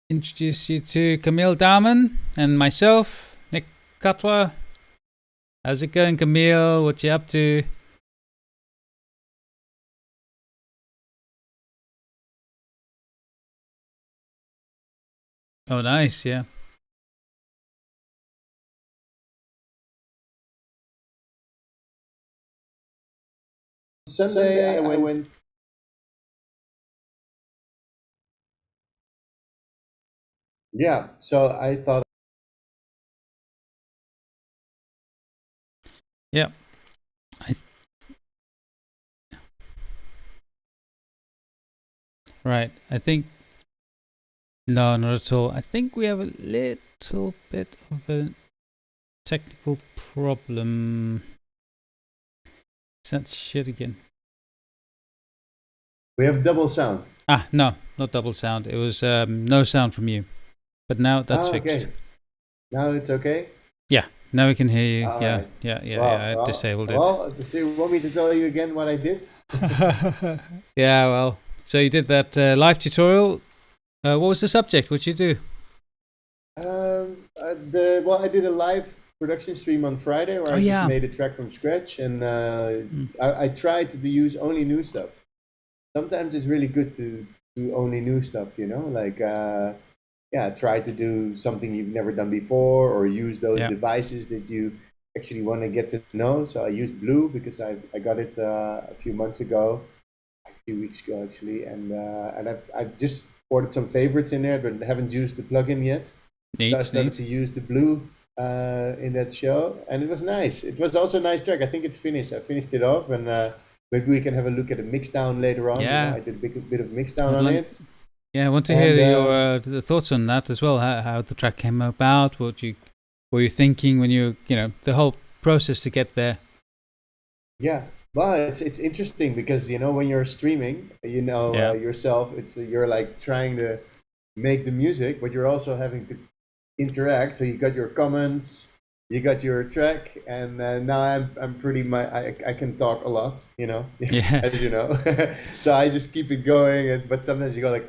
introduce you to Camiel Daamen and myself, Nick Katwa. How's it going, Camiel? What you up to? Oh, nice, yeah. Sunday I went. Yeah, so I thought. Yeah. Right. I think no, not at all. I think we have a little bit of a technical problem. Is that shit again? We have double sound. Ah, no, not double sound. It was no sound from you. But now that's fixed. Okay. Now it's okay. Yeah, now we can hear you. All Yeah, right. yeah. I disabled it. So you want me to tell you again what I did? Yeah, well, so you did that live tutorial. What was the subject? What'd you do? I did a live production stream on Friday where Oh, I just yeah. made a track from scratch, and Mm. I tried to use only new stuff. Sometimes it's really good to do only new stuff, like yeah, try to do something you've never done before, or use those Yeah. devices that you actually want to get to know. So I used Blue because I got it a few months ago, a few weeks ago actually, and I've just ordered some favorites in there, but haven't used the plugin yet. So I Neat, started neat. to use the Blue in that show, and it was nice. It was also a nice track. I think it's finished. I finished it off, and maybe we can have a look at a mixdown later on. Yeah. I did a bit of mixdown I'd on like, it. yeah, I want to hear And your the thoughts on that as well. How the track came about. What you were you thinking when the whole process to get there. yeah, well, it's interesting because when you're streaming, Yeah. yourself, you're like trying to make the music, but you're also having to interact. So you got your comments, you got your track, and now I'm pretty I can talk a lot, Yeah. as you know. So I just keep it going, but sometimes you go like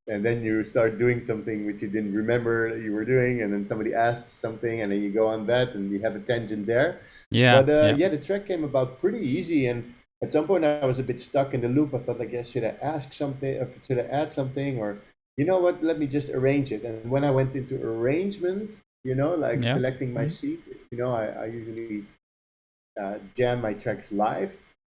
and then you start doing something which you didn't remember that you were doing, and then somebody asks something, and then you go on that, and you have a tangent there. Yeah. But Yeah. yeah, the track came about pretty easy, and at some point I was a bit stuck in the loop. I thought like, yeah, should I ask something? Should I add something? Or you know what? Let me just arrange it. And when I went into arrangement, like Yeah. selecting my seat, I usually jam my tracks live.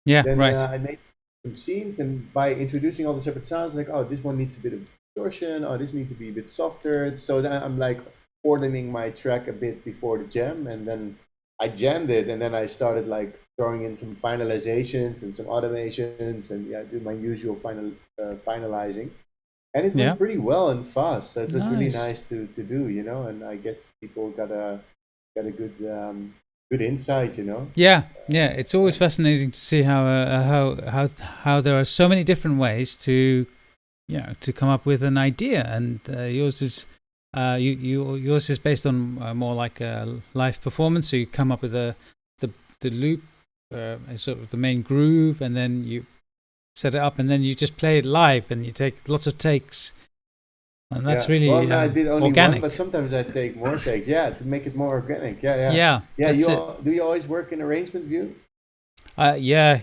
Yeah. Then Right. I made some scenes, and by introducing all the separate sounds, like, oh, this one needs a bit of distortion, oh, this needs to be a bit softer. So then I'm like ordering my track a bit before the jam, and then I jammed it, and then I started like throwing in some finalizations and some automations, and yeah, do my usual finalizing, and it Yeah. went pretty well and fast. So it was really Nice. nice to do, and I guess people got a good insight, Yeah, yeah. It's always fascinating to see how there are so many different ways to to come up with an idea, and yours is yours is based on more like a live performance. So you come up with the loop, sort of the main groove, and then you set it up, and then you just play it live, and you take lots of takes, and that's Yeah. Well, really no, I did only one, but organic. sometimes I take more takes. Yeah, to make it more organic. Yeah, yeah, Yeah, yeah. that's it. Do you always work in arrangement view? Yeah.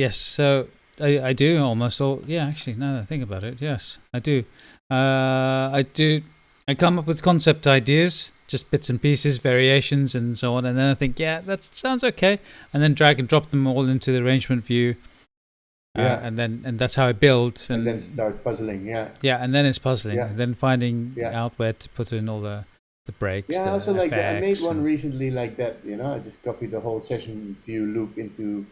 Yes. So I do almost all. Yeah, actually, now that I think about it, yes, I do. I do. I come up with concept ideas, just bits and pieces, variations, and so on, and then I think, yeah, that sounds okay, and then drag and drop them all into the arrangement view, Yeah, and that's how I build. and then And start puzzling. Yeah, yeah, and then it's puzzling, yeah, and then finding yeah, out where to put in all the breaks, yeah. I also the like that. I made effects, one and recently like that. I just copied the whole session view loop into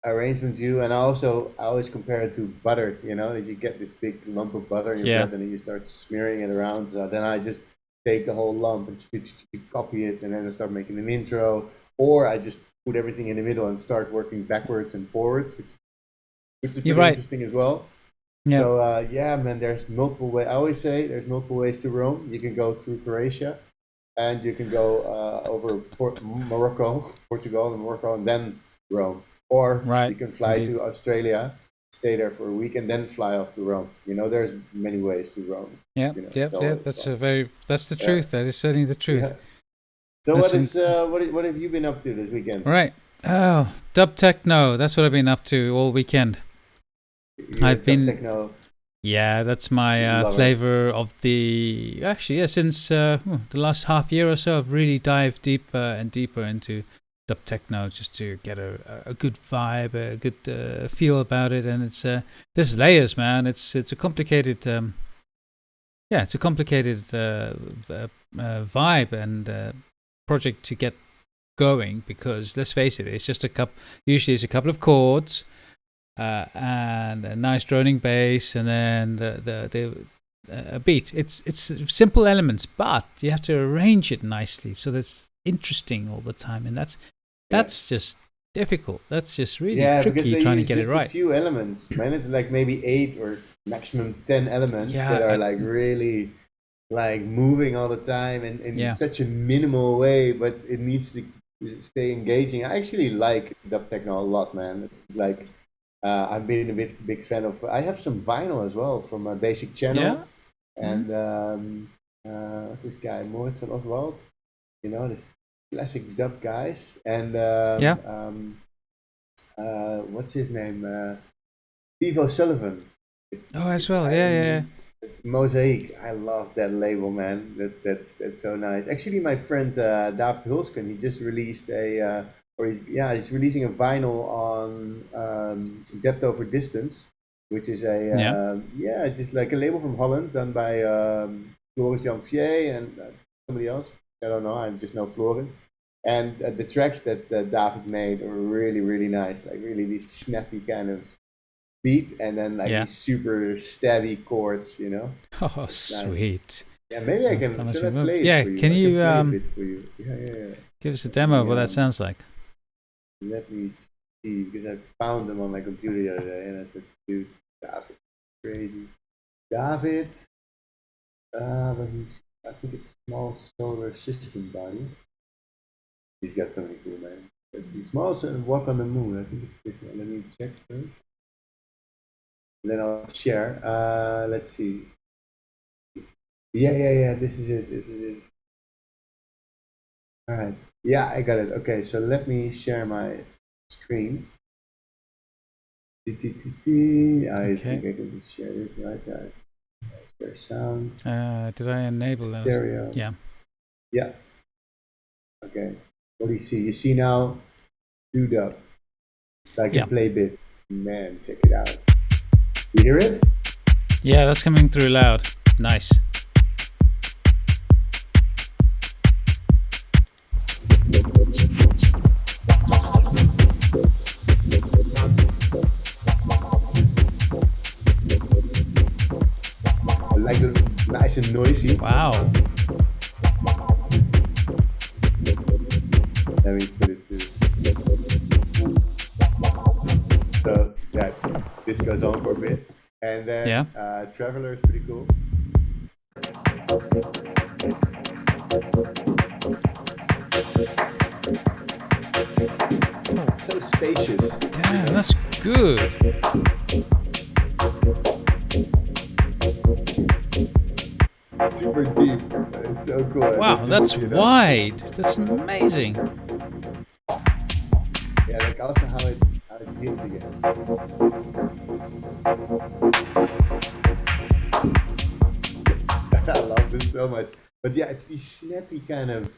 arrangement view, and I always compare it to butter. That you get this big lump of butter in your yeah, bread, and then you start smearing it around. So then I just take the whole lump and copy it, and then I start making an intro, or I just put everything in the middle and start working backwards and forwards, which is you're pretty right. interesting as well. Yeah, So yeah, man, there's multiple ways. I always say there's multiple ways to Rome. You can go through Croatia, and you can go over Morocco, Portugal, and Morocco, and then Rome. Or right, you can fly indeed. to Australia stay there for a week, and then fly off to Rome. There's many ways to Rome. Yeah, It's always that's fun. that's the truth. That is certainly the truth. Yeah. So Listen- what have you been up to this weekend? Right. Oh, dub techno. That's what I've been up to all weekend. You're I've a been- techno. Yeah, that's my Love it. flavor of the. Actually, yeah, since the last half year or so, I've really dived deeper and deeper into dub techno just to get a good vibe, a good feel about it. And it's there's layers, man. It's a complicated. It's a complicated vibe and project to get going, because let's face it, it's just usually it's a couple of chords and a nice droning bass, and then a beat. It's simple elements, but you have to arrange it nicely so that's interesting all the time, and that's just difficult. That's just really because tricky they trying to use get it just right. a few elements, man. It's like maybe 8 or maximum 10 elements that are like really like moving all the time and in such a minimal way, but it needs to stay engaging. I actually like dub techno a lot, man. It's like I've been a big fan of. I have some vinyl as well from a Basic Channel, and what's this guy, Moritz van Oswald? This classic dub guys, and what's his name? Steve O'Sullivan. As well, yeah. Mosaic, I love that label, man. That's so nice. Actually, my friend David Hulsken, he just released he's releasing a vinyl on Depth Over Distance, which is just like a label from Holland done by Floris Janvier and somebody else. I don't know. I just know Florence. And the tracks that David made are really, really nice. Like really these snappy kind of beat, and then like these super stabby chords, Oh, sweet. Yeah, maybe I can. Should I play it for you? Can you play a bit for you? Yeah. give us a demo of what that sounds like? Let me see, because I found them on my computer the other day, and I said, dude, David, crazy. David, but I think it's Small Solar System body. He's got so many cool names. It's the Small Solar Walk on the Moon. I think it's this one. Let me check first. And then I'll share. Let's see. Yeah. This is it. All right. Yeah, I got it. Okay, so let me share my screen. I think I can just share it right there. Share sound. Did I enable that? Stereo. Yeah. Okay. What do you see? You see now? Do dub. So I can play bit. Man, check it out. You hear it? Yeah, that's coming through loud. Nice. I like it nice and noisy. Wow. Let me put it through. So this goes on for a bit, and then Traveler is pretty cool. So spacious. Damn, that's good. Super deep. It's so cool. Wow, that's wide. That's amazing. Yeah, like also how it feels again. I love this so much. But yeah, it's the snappy kind of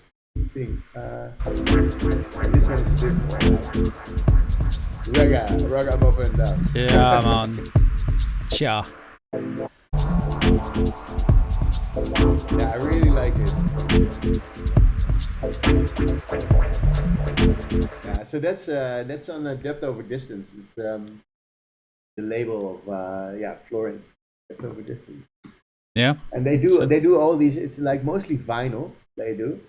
thing. This one is different. Raga up and down. Yeah, man. Cha. Yeah, I really like it. Yeah, so that's on Depth Over Distance. It's the label of Florence, Depth Over Distance. Yeah. And they do all these. It's like mostly vinyl they do,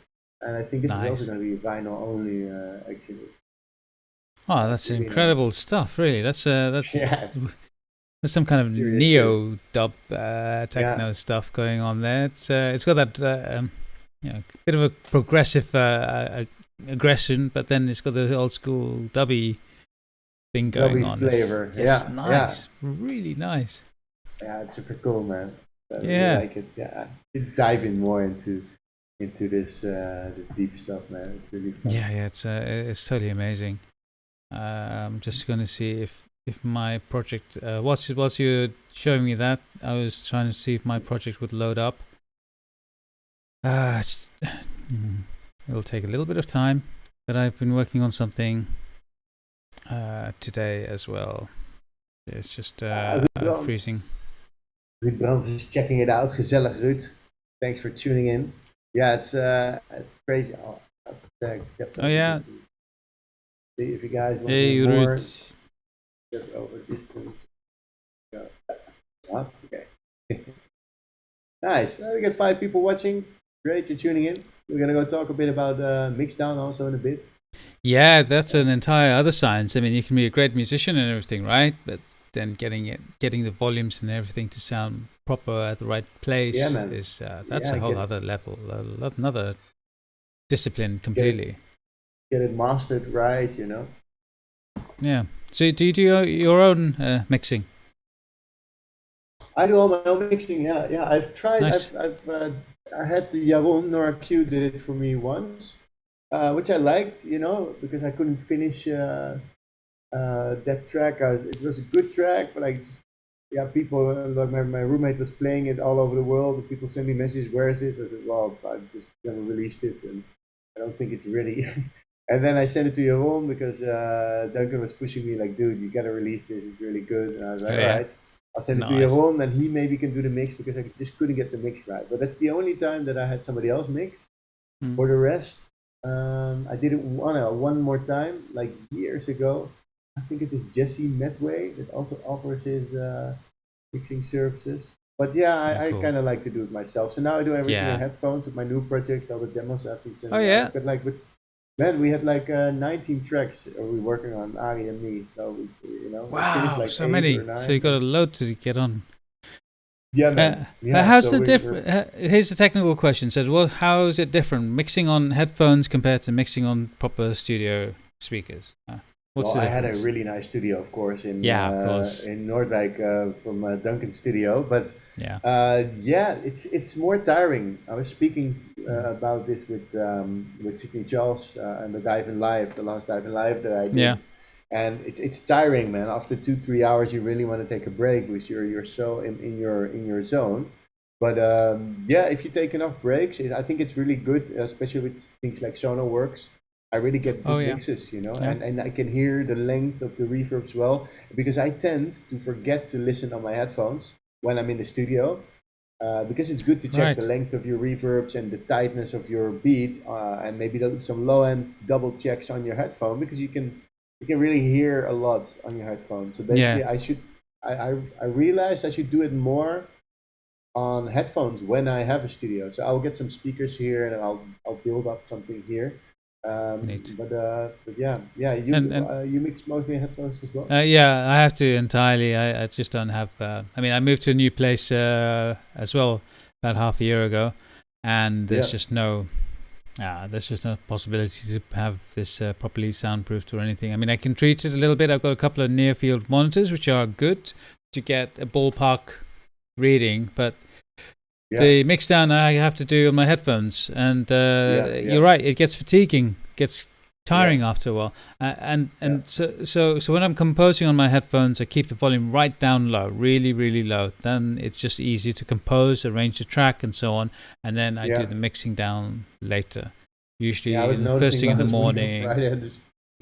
and I think this is also going to be vinyl only actually. Oh, that's really incredible stuff. Really, that's yeah. There's some kind of Serious neo dub techno stuff going on there. It's got that bit of a progressive aggression, but then it's got the old school dubby thing going on. flavor. It's Yeah, nice, really nice. yeah, it's super cool, man. I really Yeah, like it. Yeah, dive in more into this the deep stuff, man. It's really fun. yeah. It's totally amazing. I'm just gonna see if my project. Whilst you showing me that, I was trying to see if my project would load up. It'll take a little bit of time, but I've been working on something today as well. It's just freezing. Ruud Brands is checking it out. Gezellig, Ruud. Thanks for tuning in. Yeah, it's crazy. Oh yeah. See if you guys want Hey, to hear more. Ruud. Just over distance. Yeah. That's okay. Nice. We got 5 people watching. Great, you're tuning in. We're gonna go talk a bit about mixdown also in a bit. Yeah, that's an entire other science. I mean, you can be a great musician and everything, right? But then getting the volumes and everything to sound proper at the right place is that's a whole other level, another discipline completely. Get it mastered right, you know. Yeah. So do you do your own mixing? I do all my own mixing. Yeah. I've tried. Nice. I had the Jaron Nora Q did it for me once, which I liked, you know, because I couldn't finish that track. It was a good track, but people like my roommate was playing it all over the world. And people send me messages, "Where is this?" I said, "Well, I just never released it, and I don't think it's ready." And then I sent it to Jaron because Duncan was pushing me like, "Dude, you gotta release this. It's really good." And I was like, "All right." I'll send it to Jaron, and he maybe can do the mix because I just couldn't get the mix right. But that's the only time that I had somebody else mix. For the rest, I did it one more time, like years ago. I think it was Jesse Medway that also offers his mixing services. But yeah, I cool. kind of like to do it myself. So now I do everything on headphones with my new projects, all the demos I've been sending. Oh yeah. But like man, we had like 19 tracks we working on, Ari and me. So we Wow, like so many. So you got a load to get on. Yeah, man. How's the difference? Here's a technical question. So, how is it different mixing on headphones compared to mixing on proper studio speakers? I had a really nice studio, of course, in Noordwijk from Duncan's studio. But it's more tiring. I was speaking about this with Sydney Charles and the last Dive in Live that I did. Yeah. And it's tiring, man. After 2-3 hours, you really want to take a break because you're so in your zone. But if you take enough breaks, I think it's really good, especially with things like SonarWorks. I really get good mixes, you know, and I can hear the length of the reverbs well, because I tend to forget to listen on my headphones when I'm in the studio, because it's good to check the length of your reverbs and the tightness of your beat, and maybe some low-end double checks on your headphone, because you can really hear a lot on your headphones. So basically, I realized I should do it more on headphones when I have a studio. So I'll get some speakers here and I'll build up something here. You mix mostly in headphones as well? I have to entirely. I just don't have. I moved to a new place as well about half a year ago, and there's just no possibility to have this properly soundproofed or anything. I mean, I can treat it a little bit. I've got a couple of near field monitors which are good to get a ballpark reading, but the mix down I have to do on my headphones, and you're right, it gets fatiguing, gets tiring after a while, so when I'm composing on my headphones, I keep the volume right down low, really really low. Then it's just easier to compose, arrange the track and so on, and then I do the mixing down later, usually the first thing in the morning. Friday I had the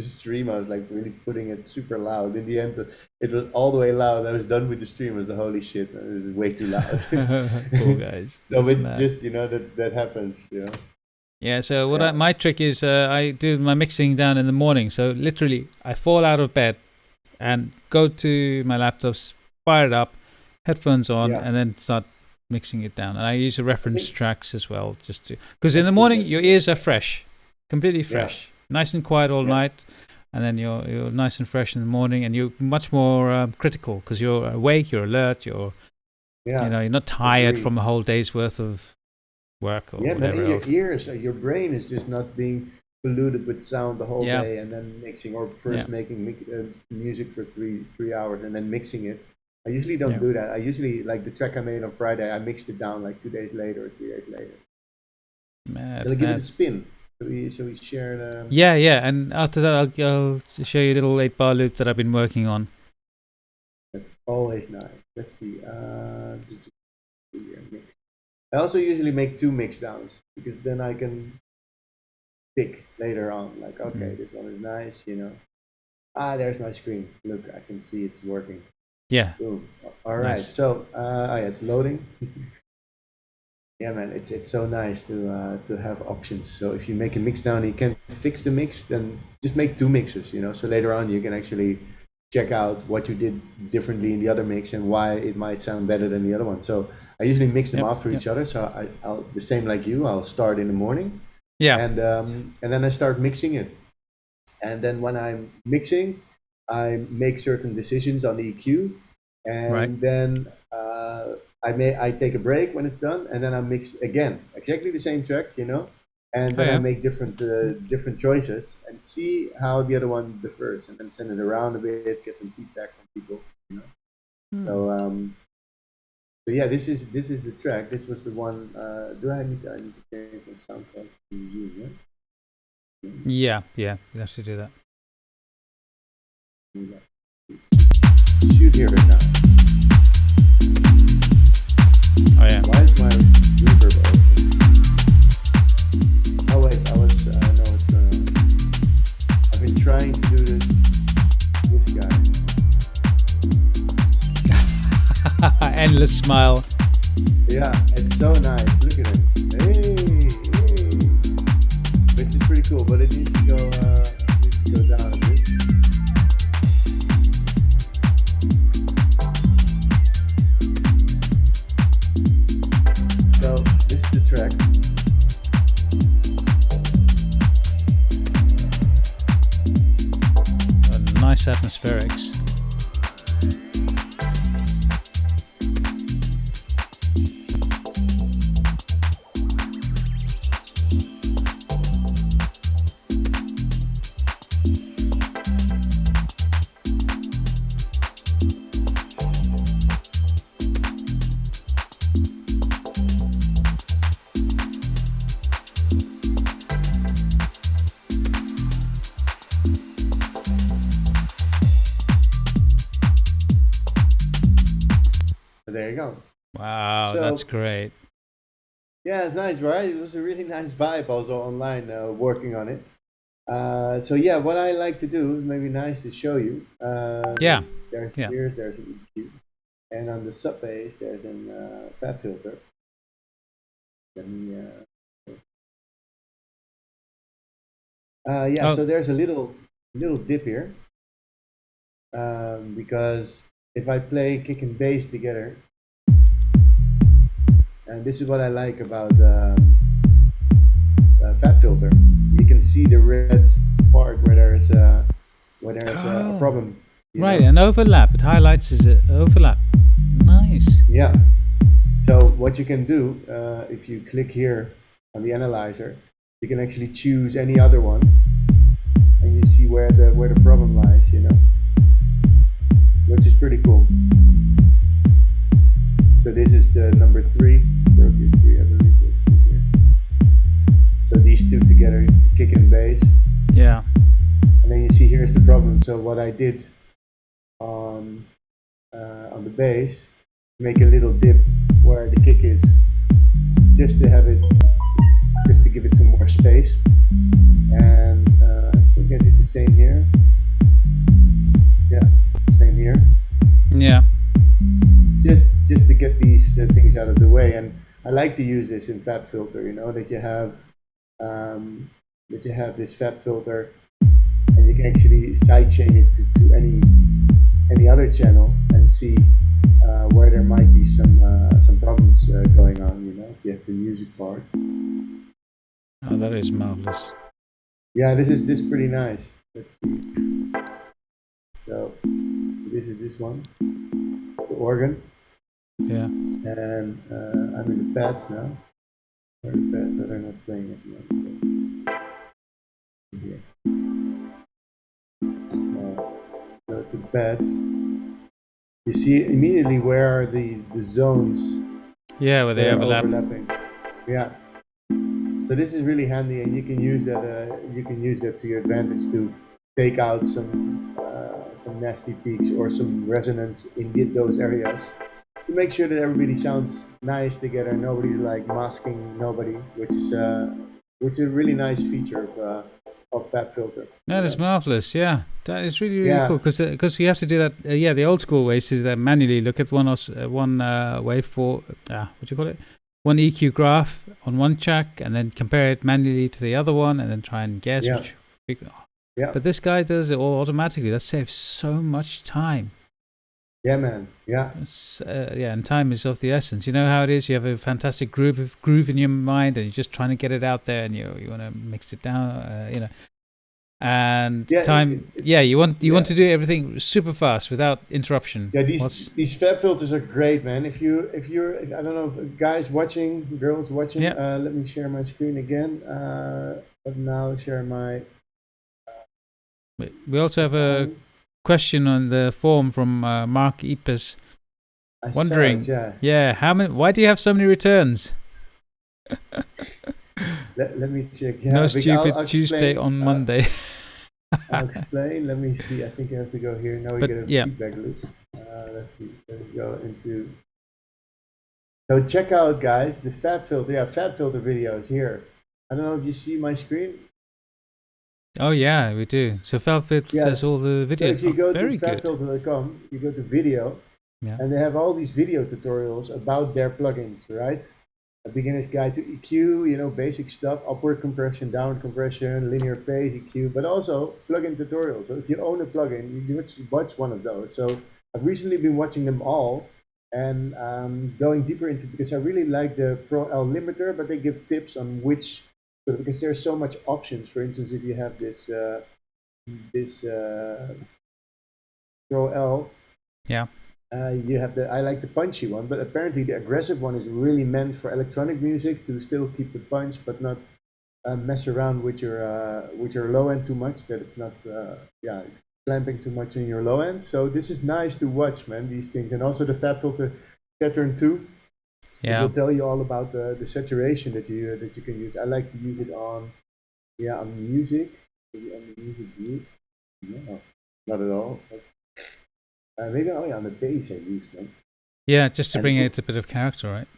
stream, I was like really putting it super loud. In the end, it was all the way loud. I was done with the stream. I was holy shit, it was way too loud. Cool guys. So it's just that happens, you know. Yeah. So my trick is I do my mixing down in the morning. So literally, I fall out of bed and go to my laptops, fire it up, headphones on, and then start mixing it down. And I use reference tracks as well, just to because in the morning your ears are fresh, completely fresh. Nice and quiet all night, and then you're nice and fresh in the morning, and you're much more critical because you're awake, you're alert, you're not tired from a whole day's worth of work or whatever else. Your ears, your brain is just not being polluted with sound the whole Yeah. day and then mixing, or first Yeah. making music for three hours and then mixing it. I usually don't Yeah. do that. I usually, like the track I made on Friday, I mixed it down like 2 days later or 3 days later. Shall I Mad, give it a mad. spin? Shall we share the? Yeah, yeah. And after that, I'll show you a little 8-bar loop that I've been working on. That's always nice. Let's see. Mix. I also usually make 2 mix downs because then I can pick later on. Like, okay, this one is nice. There's my screen. Look, I can see it's working. Yeah. Boom. All right. Nice. So, yeah, it's loading. Yeah, man, it's so nice to have options. So if you make a mix down, you can fix the mix. Then just make 2 mixes. So later on you can actually check out what you did differently in the other mix and why it might sound better than the other one. So I usually mix them Yep. after each other. So I'll the same like you. I'll start in the morning, Yeah. and then I start mixing it. And then when I'm mixing, I make certain decisions on the EQ, and Right. then I take a break when it's done, and then I mix again, exactly the same track, and Oh, then I yeah. make different choices and see how the other one differs, and then send it around a bit, get some feedback from people, Hmm. So yeah, this is the track. This was the one. I need to change my sound card to Zoom, yeah? Yeah, yeah. You have to do that. Shoot here right now. Oh, yeah. Why is my reverb open? Oh wait, I know what's going on. I've been trying to do this guy. Endless smile. Yeah, it's so nice. Look at him. Hey. Which is pretty cool, but it needs to go down a bit. So this is the track. Nice atmospherics. There you go. Wow, So, that's great. yeah, it's nice, right? It was a really nice vibe also online working on it. So yeah, what I like to do, maybe nice to show you. Yeah. There's Yeah. there's an EQ, and on the sub bass there's a fat filter. Let me. Yeah. Oh. So there's a little dip here, because if I play kick and bass together, and this is what I like about fat filter. You can see the red part where there's a Oh. problem. Right, an overlap. It highlights as an overlap. Nice. Yeah. So what you can do, if you click here on the analyzer, you can actually choose any other one, and you see where the problem lies, which is pretty cool. So this is the number 3, Berkeley 3, I believe. Let's see here. So these two together, kick and bass. Yeah. And then you see here's the problem. So what I did on the bass, make a little dip where the kick is, just to give it some more space. And I think I did the same here. Yeah, same here. Yeah. Just to get these things out of the way. And I like to use this in Fab Filter, that you have this Fab Filter, and you can actually sidechain it to any other channel and see where there might be some problems going on. If you have the music part. Oh, that is marvelous. Yeah, this is pretty nice. Let's see. So this is this one, the organ. Yeah. And I'm in the pads now. Where are the pads? They're not playing at the moment. Here. Go to beds. You see immediately where the zones Yeah, where they that are overlap. overlapping. Yeah. So this is really handy, and you can use that. You can use that to your advantage to take out some nasty peaks or some resonance in those areas to make sure that everybody sounds nice together. Nobody's like masking nobody, which is a really nice feature of Fab Filter. That is marvelous. Yeah, that is really Yeah. cool because you have to do that. Yeah, the old school ways is that manually look at one wave for what do you call it? One EQ graph on one track, and then compare it manually to the other one, and then try and guess Yeah. which. Yeah. But this guy does it all automatically. That saves so much time. Yeah, man. Yeah. Yeah, and time is of the essence. You know how it is. You have a fantastic groove in your mind, and you're just trying to get it out there, and you want to mix it down. You know, and Yeah, time. You want to do everything super fast without interruption. Yeah, these Fab filters are great, man. If you're I don't know, guys watching, girls watching. Yeah. Let me share my screen again. But now share my. We also have a question on the form from Mark Ipes, wondering, how many? Why do you have so many returns? Let me check. Yeah, no stupid I'll Tuesday on Monday. I'll explain. Let me see. I think I have to go here. Now we get a feedback loop. Let's see. Let me go into. So check out, guys, the Fab filter. Yeah, Fab filter videos here. I don't know if you see my screen. Oh yeah, we do. So FabFilter says all the videos. So if you go to fabfilter.com, you go to video, and they have all these video tutorials about their plugins, right? A beginner's guide to EQ, basic stuff, upward compression, downward compression, linear phase EQ, but also plugin tutorials. So if you own a plugin, you watch one of those. So I've recently been watching them all and going deeper into, because I really like the Pro L limiter, but they give tips on which. Because there's so much options. For instance, if you have this Pro L, you have I like the punchy one, but apparently the aggressive one is really meant for electronic music to still keep the punch, but not mess around with your low end too much. That it's not clamping too much in your low end. So this is nice to watch, man. These things, and also the Fab Filter Saturn 2. It will tell you all about the saturation that you can use. I like to use it on music. Maybe on the music view. No, not at all. Maybe on the bass I use, man. Yeah, just to bring it a bit of character, right?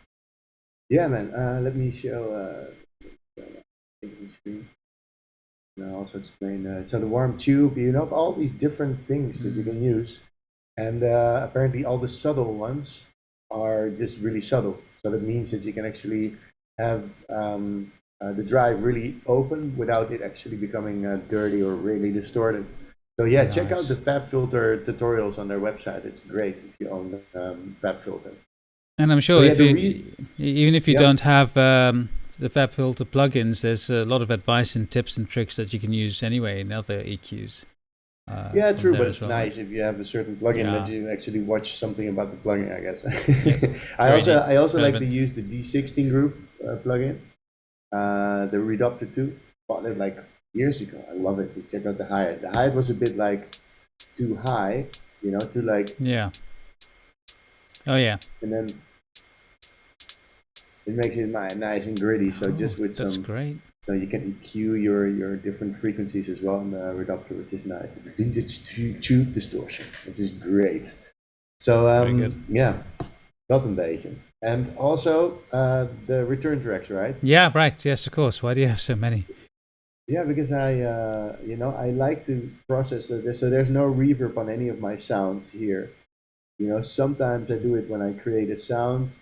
Yeah, man. Let me show the screen. And I'll also explain. So the warm tube, all these different things that you can use, and apparently all the subtle ones are just really subtle. So that means that you can actually have the drive really open without it actually becoming dirty or really distorted. So check out the Fab Filter tutorials on their website. It's great if you own Fab Filter. And I'm sure even if you don't have the Fab Filter plugins, there's a lot of advice and tips and tricks that you can use anyway in other EQs. True, but it's nice if you have a certain plugin that you actually watch something about the plugin, I guess. I also like to use the D16 group plugin, the Redopter 2. Bought it like years ago. I love it. You check out the hi-hat. The hi-hat was a bit like too high, to like. Yeah. Oh yeah. And then it makes it nice and gritty. So just with that's great. So you can EQ your different frequencies as well in the Redopter, which is nice. It's vintage tube distortion, which is great. So dat een beetje. And also the return tracks, right? Yeah, right. Yes, of course. Why do you have so many? Yeah, because I like to process this, so there's no reverb on any of my sounds here. Sometimes I do it when I create a sound.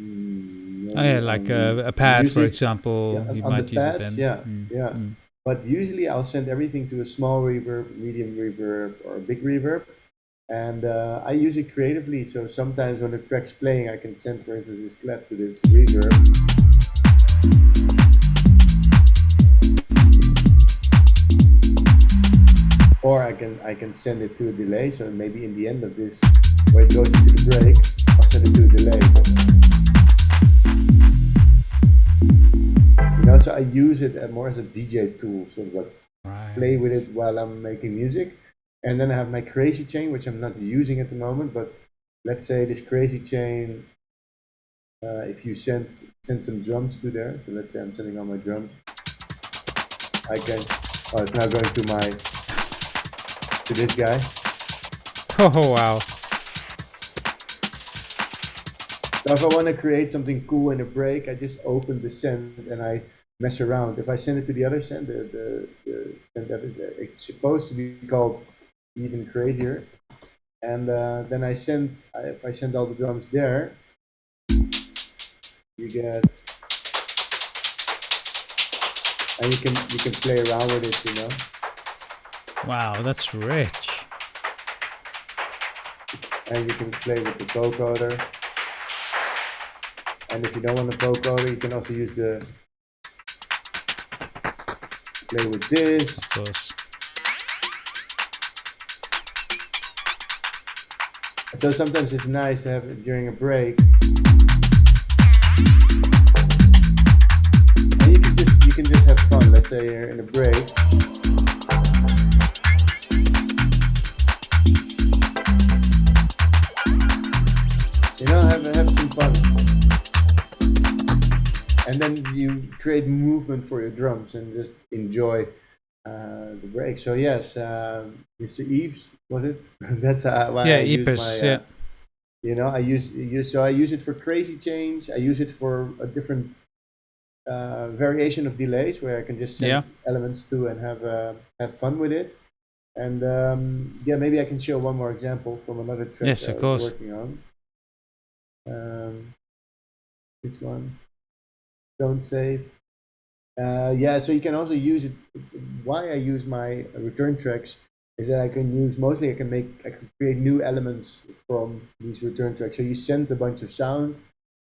Like a pad, music, for example. You on might the use pads, it then. But usually I'll send everything to a small reverb, medium reverb, or a big reverb, and I use it creatively. So sometimes when the track's playing, I can send, for instance, this clap to this reverb. Or I can send it to a delay. So maybe in the end of this, where it goes into the break, I'll send it to a delay. so I use it more as a DJ tool, sort of like play with it while I'm making music. And then I have my crazy chain, which I'm not using at the moment, but let's say this crazy chain, if you send some drums to there, so let's say I'm sending all my drums, I can, oh, it's now going to this guy. Oh, wow. So if I want to create something cool in a break, I just open the send and I mess around. If I send it to the other send, the send, it's supposed to be called even crazier. And then if I send all the drums there, you get, and you can play around with it, you know. Wow, that's rich. And you can play with the vocoder. And if you don't want the vocoder, you can also use play with this. Of course. So sometimes it's nice to have it during a break. And you can just have fun. Let's say you're in a break. You know, have some fun. And then you create movement for your drums and just enjoy the break. So yes, Mr. Eves, was it? That's why I use my. You know, I use it for crazy chains. I use it for a different variation of delays where I can just send elements to and have fun with it. And yeah, maybe I can show one more example from another track yes, of course. working on. This one. Don't save. Yeah, so you can also use it. Why I use my return tracks is that I can create new elements from these return tracks. So you send a bunch of sounds.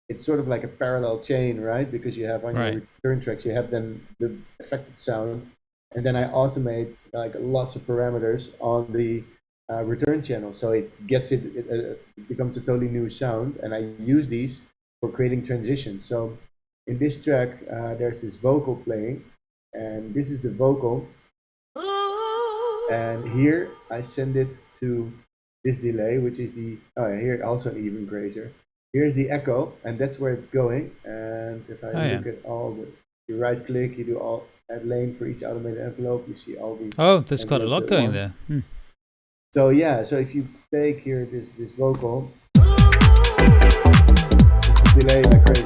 It's sort of like a parallel chain, right? Because you have on your return tracks, you have then the affected sound, and then I automate like lots of parameters on the return channel. So it gets it becomes a totally new sound, and I use these for creating transitions. So in this track, there's this vocal playing, and this is the vocal. And here I send it to this delay, which is here also an even crazier. Here's the echo, and that's where it's going. And if I look at all you right click, you do add lane for each automated envelope, you see all the. Oh, there's quite a lot going there. So yeah, so if you take here this vocal, delay like crazy.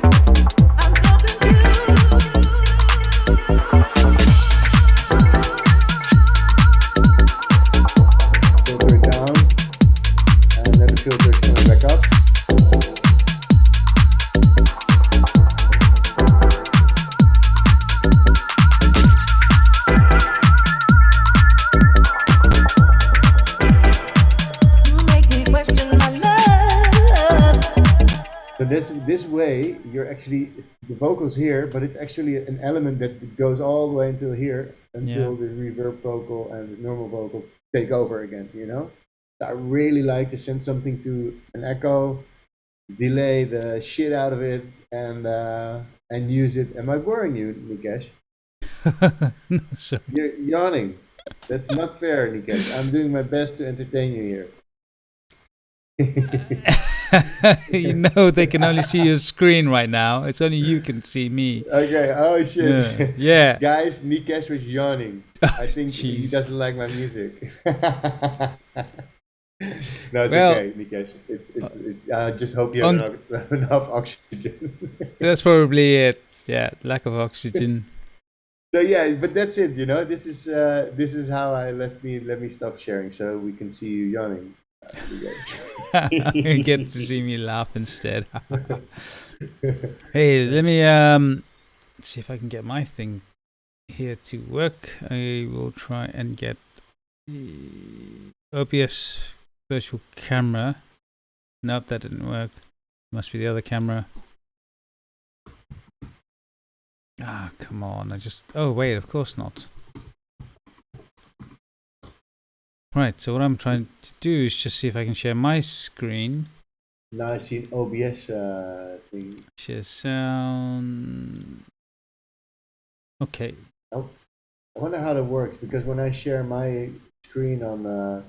Filter it down, and then the filter is coming back up. So this way, you're actually, the vocals here, but it's actually an element that goes all the way until here, until the reverb vocal and the normal vocal take over again, you know? So I really like to send something to an echo, delay the shit out of it, and use it. Am I boring you, Nikesh? No, sorry. You're yawning. That's not fair, Nikesh. I'm doing my best to entertain you here. You know they can only see your screen right now. It's only you can see me. Okay. Oh shit. Yeah. Guys, Nikesh was yawning. I think he doesn't like my music. No, it's okay, Nikesh. It's. I just hope you have enough oxygen. That's probably it. Yeah, lack of oxygen. So yeah, but that's it. You know, this is how I let me stop sharing so we can see you yawning. You get to see me laugh instead. Hey, let me see if I can get my thing here to work. I will try and get the OBS virtual camera. Nope, that didn't work. Must be the other camera. Ah, come on. Oh wait, of course not. Right, so what I'm trying to do is just see if I can share my screen. Now I see an OBS thing. Share sound. Okay. I wonder how that works, because when I share my screen on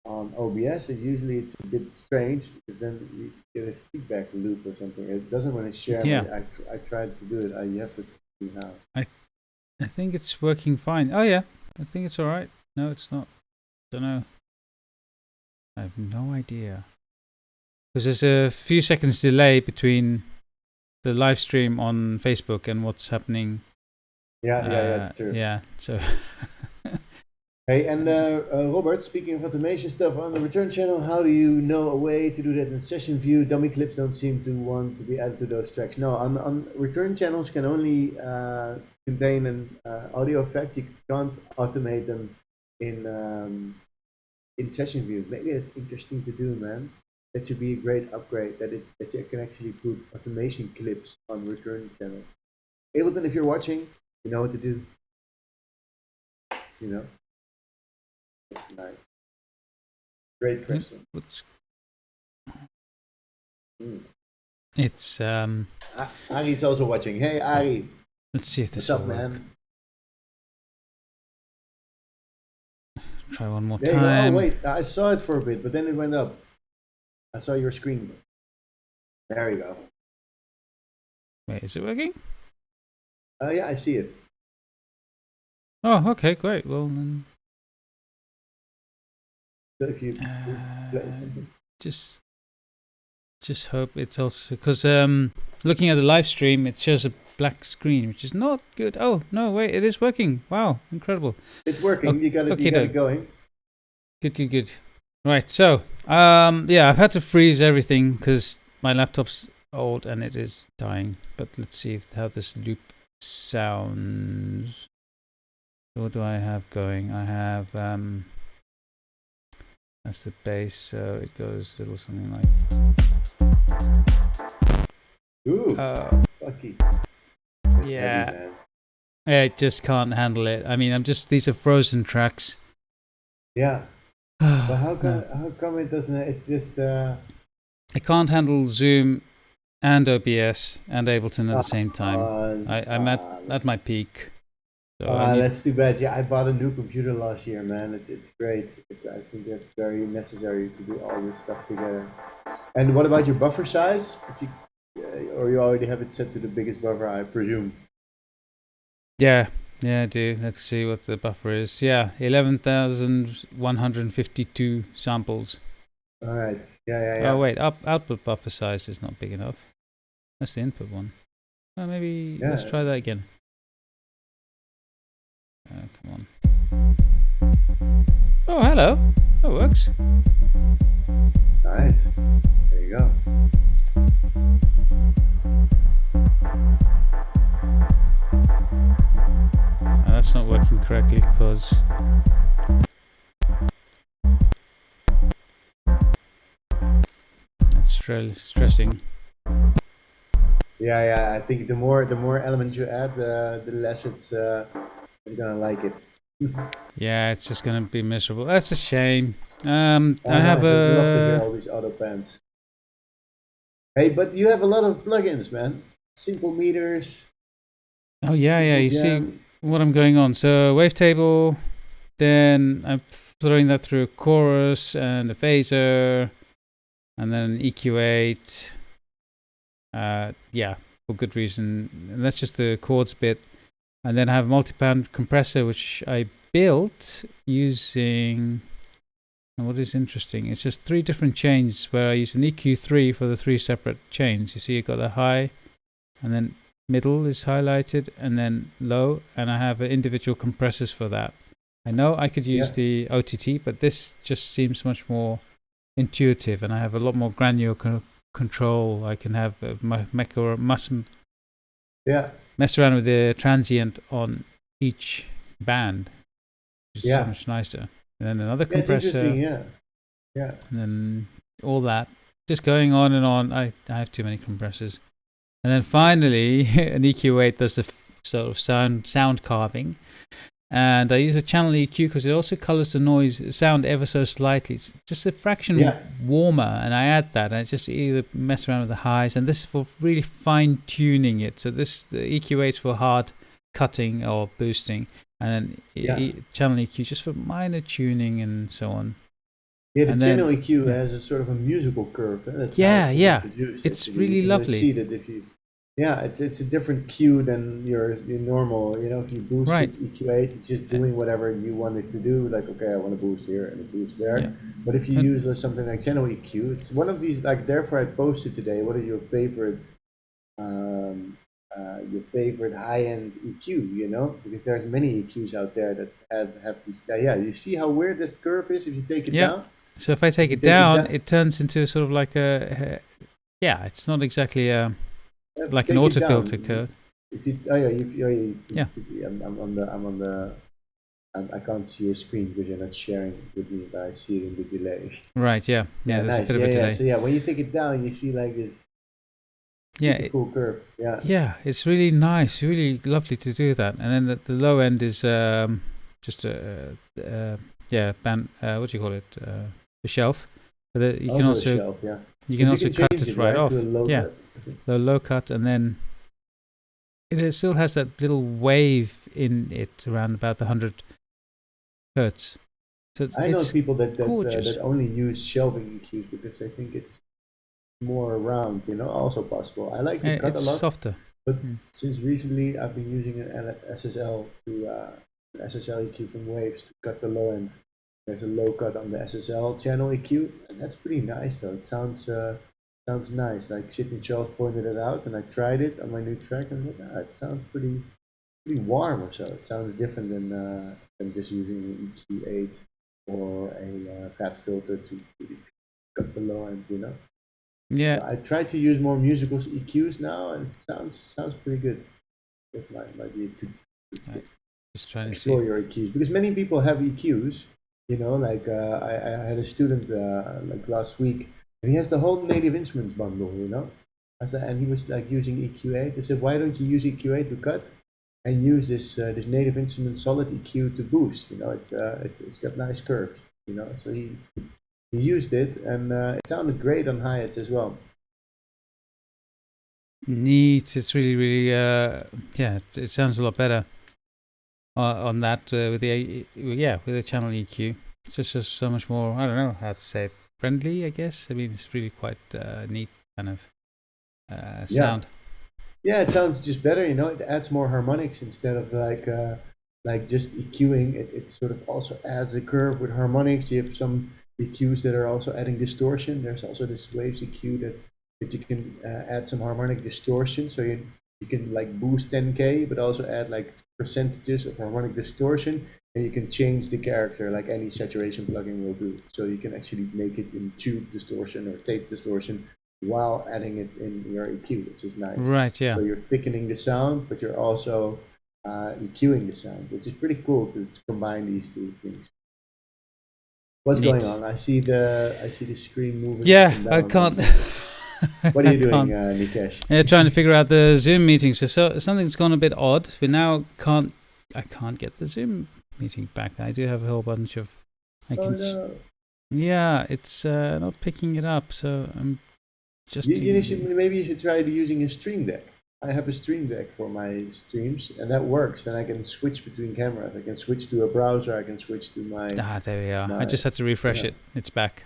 OBS, it's a bit strange, because then you get a feedback loop or something. It doesn't when I share Yeah. I tried to do it. You have to see how. I think it's working fine. Oh yeah, I think it's all right. No, it's not. Don't know. I have no idea. Because there's a few seconds delay between the live stream on Facebook and what's happening. Yeah, true. Yeah. So. Hey, and Robert, speaking of automation stuff on the return channel, how do you know a way to do that in session view? Dummy clips don't seem to want to be added to those tracks. No, on return channels can only contain an audio effect. You can't automate them in session view. Maybe it's interesting to do, man. That should be a great upgrade. That you can actually put automation clips on return channels. Ableton, if you're watching, you know what to do. You know. That's nice. Great question. It's Ari's also watching. Hey Ari. Let's see if this What's up, will man? work. Try one more There time. you go. Oh wait, I saw it for a bit, but then it went up. I saw your screen. There you go. Wait, is it working? Yeah, I see it. Oh, okay, great. Well then. So if you play something. Just hope it's also because looking at the live stream, it shows a black screen, which is not good. Oh no, wait, it is working. Wow, incredible! It's working. You got it going. Good. Right, so yeah, I've had to freeze everything because my laptop's old and it is dying. But let's see how this loop sounds. What do I have going? I have that's the bass, so it goes a little something like. Ooh, lucky. Yeah. I just can't handle it. I mean, these are frozen tracks. Yeah. But how come it doesn't? It's just. I can't handle Zoom and OBS and Ableton at the same time. I'm at my peak. So that's too bad. Yeah, I bought a new computer last year, man. It's great. I think that's very necessary to do all this stuff together. And what about your buffer size? Or you already have it set to the biggest buffer, I presume. Yeah, I do. Let's see what the buffer is. Yeah, 11,152 samples. All right. Yeah. Oh wait, output buffer size is not big enough. That's the input one. Oh, maybe let's try that again. Come on. Oh, hello. That works. Nice. There you go. That's not working correctly because that's stressing. Yeah. I think the more elements you add, the less you're gonna like it. Yeah, it's just gonna be miserable. That's a shame. I love to hear all these auto pans. Hey, but you have a lot of plugins, man. Simple meters. Oh yeah. You see what I'm going on. So wavetable, then I'm throwing that through a chorus and a phaser, and then an EQ8. Yeah, for good reason. And that's just the chords bit. And then I have a multi-band compressor, which I built using. And what is interesting, it's just 3 different chains where I use an EQ3 for the 3 separate chains. You see, you've got the high, and then middle is highlighted, and then low, and I have individual compressors for that. I know I could use the OTT, but this just seems much more intuitive, and I have a lot more granular control. I can have mess around with the transient on each band, which is so much nicer. And then another compressor. It's interesting, yeah. And then all that, just going on and on. I have too many compressors. And then finally, an EQ8 does the sort of sound carving. And I use a channel EQ because it also colors the sound ever so slightly. It's just a fraction warmer, and I add that. I just either mess around with the highs, and this is for really fine tuning it. So the EQ8 is for hard cutting or boosting, and then channel EQ just for minor tuning and so on. Yeah, the And channel then, EQ yeah. has a sort of a musical curve. That's Yeah, how it's yeah. introduced. It's Actually. really You can lovely. see that if you, it's a different cue than your normal. If you boost Right. with EQ8, it's just doing whatever you want it to do. Like, okay, I want to boost here and a boost there. Yeah. But if you use something like channel EQ, it's one of these. Like, therefore, I posted today. What are your favorite high-end EQ, because there's many EQs out there that have this. You see how weird this curve is if you take it down. So if I take it down, it turns into sort of like it's not exactly like an auto-filter curve. If you, I'm on the. I can't see your screen because you're not sharing it with me, but I see it in the delay. Right. Yeah. There's nice. a bit of a delay. So when you take it down, you see like this. Super cool curve. Yeah, it's really nice, really lovely to do that. And then the low end is just a band. What do you call it? The shelf. But you can also shelf, you can also cut it right off. To a low cut. The low cut, and then it still has that little wave in it around about the 100 hertz. So I know people that gorgeous. that only use shelving EQs because they think it's more round, also possible. I like to cut a lot. It's softer. But since recently, I've been using an SSL SSL EQ from Waves to cut the low end. There's a low cut on the SSL channel EQ, and that's pretty nice though. It sounds nice. Like Sidney Charles pointed it out, and I tried it on my new track, and I was like, it sounds pretty warm or so. It sounds different than just using an EQ8 or a fat filter to cut the low end, Yeah. So I try to use more musical EQs now, and it sounds pretty good. It might be good. Just trying to explore your EQs, because many people have EQs. Like I had a student like last week, and he has the whole Native Instruments bundle. And he was like using EQ8. I said, why don't you use EQ8 to cut, and use this Native Instruments solid EQ to boost? It's got nice curves. So he used it, and it sounded great on hi-hats as well. Neat. It's really, really, it sounds a lot better on that with the channel EQ. It's just so much more, I don't know how to say it, friendly, I guess. I mean, it's really quite neat kind of sound. Yeah, it sounds just better, it adds more harmonics instead of like just EQing. It sort of also adds a curve with harmonics. You have some EQs that are also adding distortion. There's also this Waves EQ that you can add some harmonic distortion. So you can like boost 10K, but also add like percentages of harmonic distortion, and you can change the character like any saturation plugin will do. So you can actually make it in tube distortion or tape distortion while adding it in your EQ, which is nice. Right, yeah. So you're thickening the sound, but you're also EQing the sound, which is pretty cool to combine these two things. What's going on? I see the screen moving. Yeah, I can't. What are you doing, Nikesh? Yeah, trying to figure out the Zoom meeting. So something's gone a bit odd. We now I can't get the Zoom meeting back. I do have a whole bunch of. No. Yeah, it's not picking it up. So I'm just. Maybe you should try using a Stream Deck. I have a Stream Deck for my streams, and that works. Then I can switch between cameras. I can switch to a browser. I can switch to my. There we are. I just had to refresh it. It's back.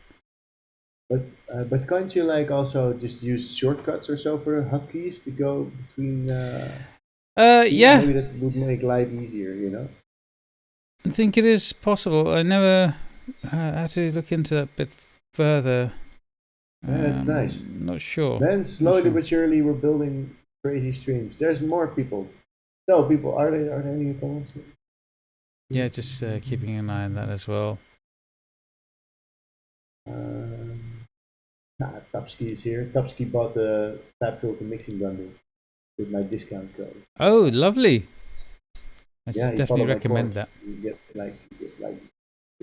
But can't you like also just use shortcuts or so for hotkeys to go between? Yeah. Maybe that would make life easier, I think it is possible. I never had to look into that bit further. Yeah, that's nice. Not sure. Then slowly but surely we're building crazy streams. There's more people. So people, are there any comments? Yeah, just keeping an eye on that as well. Tupski is here. Tupski bought the Fab Filter mixing bundle with my discount code. Oh, lovely! I definitely recommend that. You get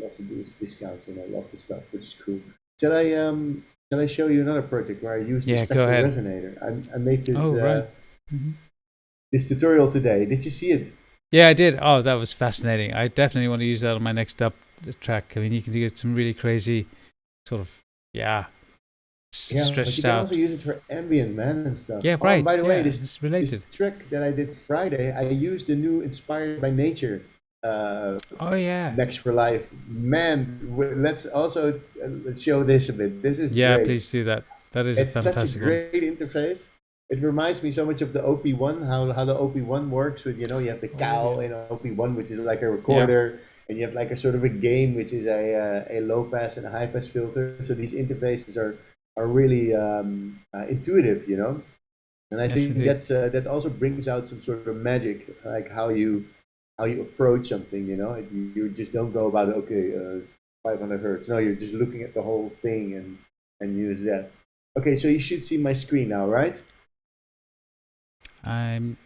lots of these discounts, lots of stuff, which is cool. Shall I show you another project where I use the Spectral Resonator? I made this this tutorial today. Did you see it? Yeah, I did. Oh, that was fascinating. I definitely want to use that on my next track. I mean, you can do some really crazy sort of Yeah, but you stretched can also out. use it for ambient, man, and stuff. Yeah, Oh, and right. by the way, Yeah, this it's this related. trick that I did Friday, I used the new Inspired by Nature uh, Oh yeah. Max for Life. Man, let's also let's show this a bit. This is Yeah, great. please do that. That is a It's such a fantastic one. great interface. It reminds me so much of the OP1, how the OP1 works with, you have the Oh cow yeah. in OP1, which is like a Yeah. recorder, and you have like a sort of a gain, which is a low pass and a high pass filter. So these interfaces are really intuitive, and I Yes, think indeed. that also brings out some sort of magic, like how you approach something. You just don't go about it. Okay, it's 500 hertz. No, you're just looking at the whole thing and use that. Okay, so you should see my screen now, right? I'm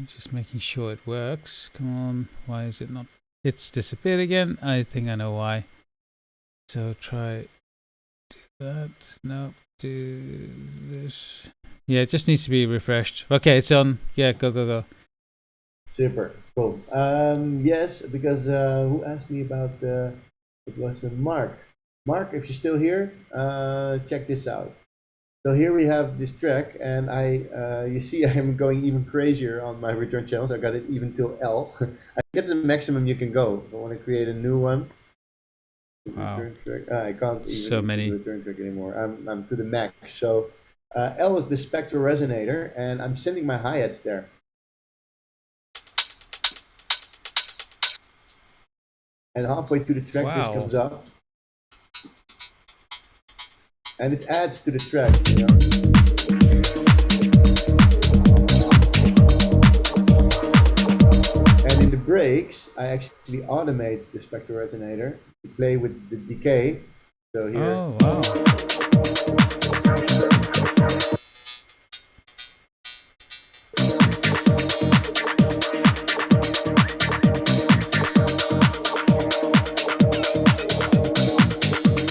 just making sure it works. Come on. Why is it not? It's disappeared again. I think I know why. So try that. No, do this. Yeah, it just needs to be refreshed. Okay, it's on. Yeah, go, go, go. Super cool. Yes, because who asked me about the? It was Mark. Mark, if you're still here, check this out. So here we have this track, and you see, I'm going even crazier on my return channels. I got it even till L. I think that's the maximum you can go. If I want to create a new one, Wow. return track. I can't even So use the many. return track anymore. I'm to the max. So L is the spectral resonator, and I'm sending my hi-hats there. And halfway through the track, this Wow. comes up, and it adds to the track. And in the breaks, I actually automate the spectral resonator to play with the decay. So here, Oh, wow.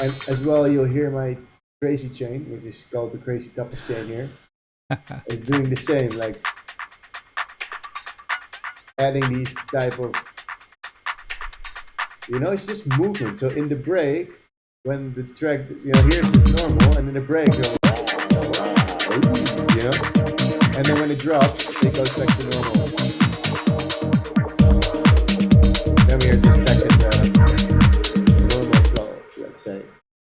and as well, you'll hear my crazy chain, which is called the crazy tapas chain here. It's doing the same, like adding these type of, it's just movement. So in the break, when the track, here's just normal, and in the break, and then when it drops, it goes back to normal. Then we are just back at the normal flow, let's say.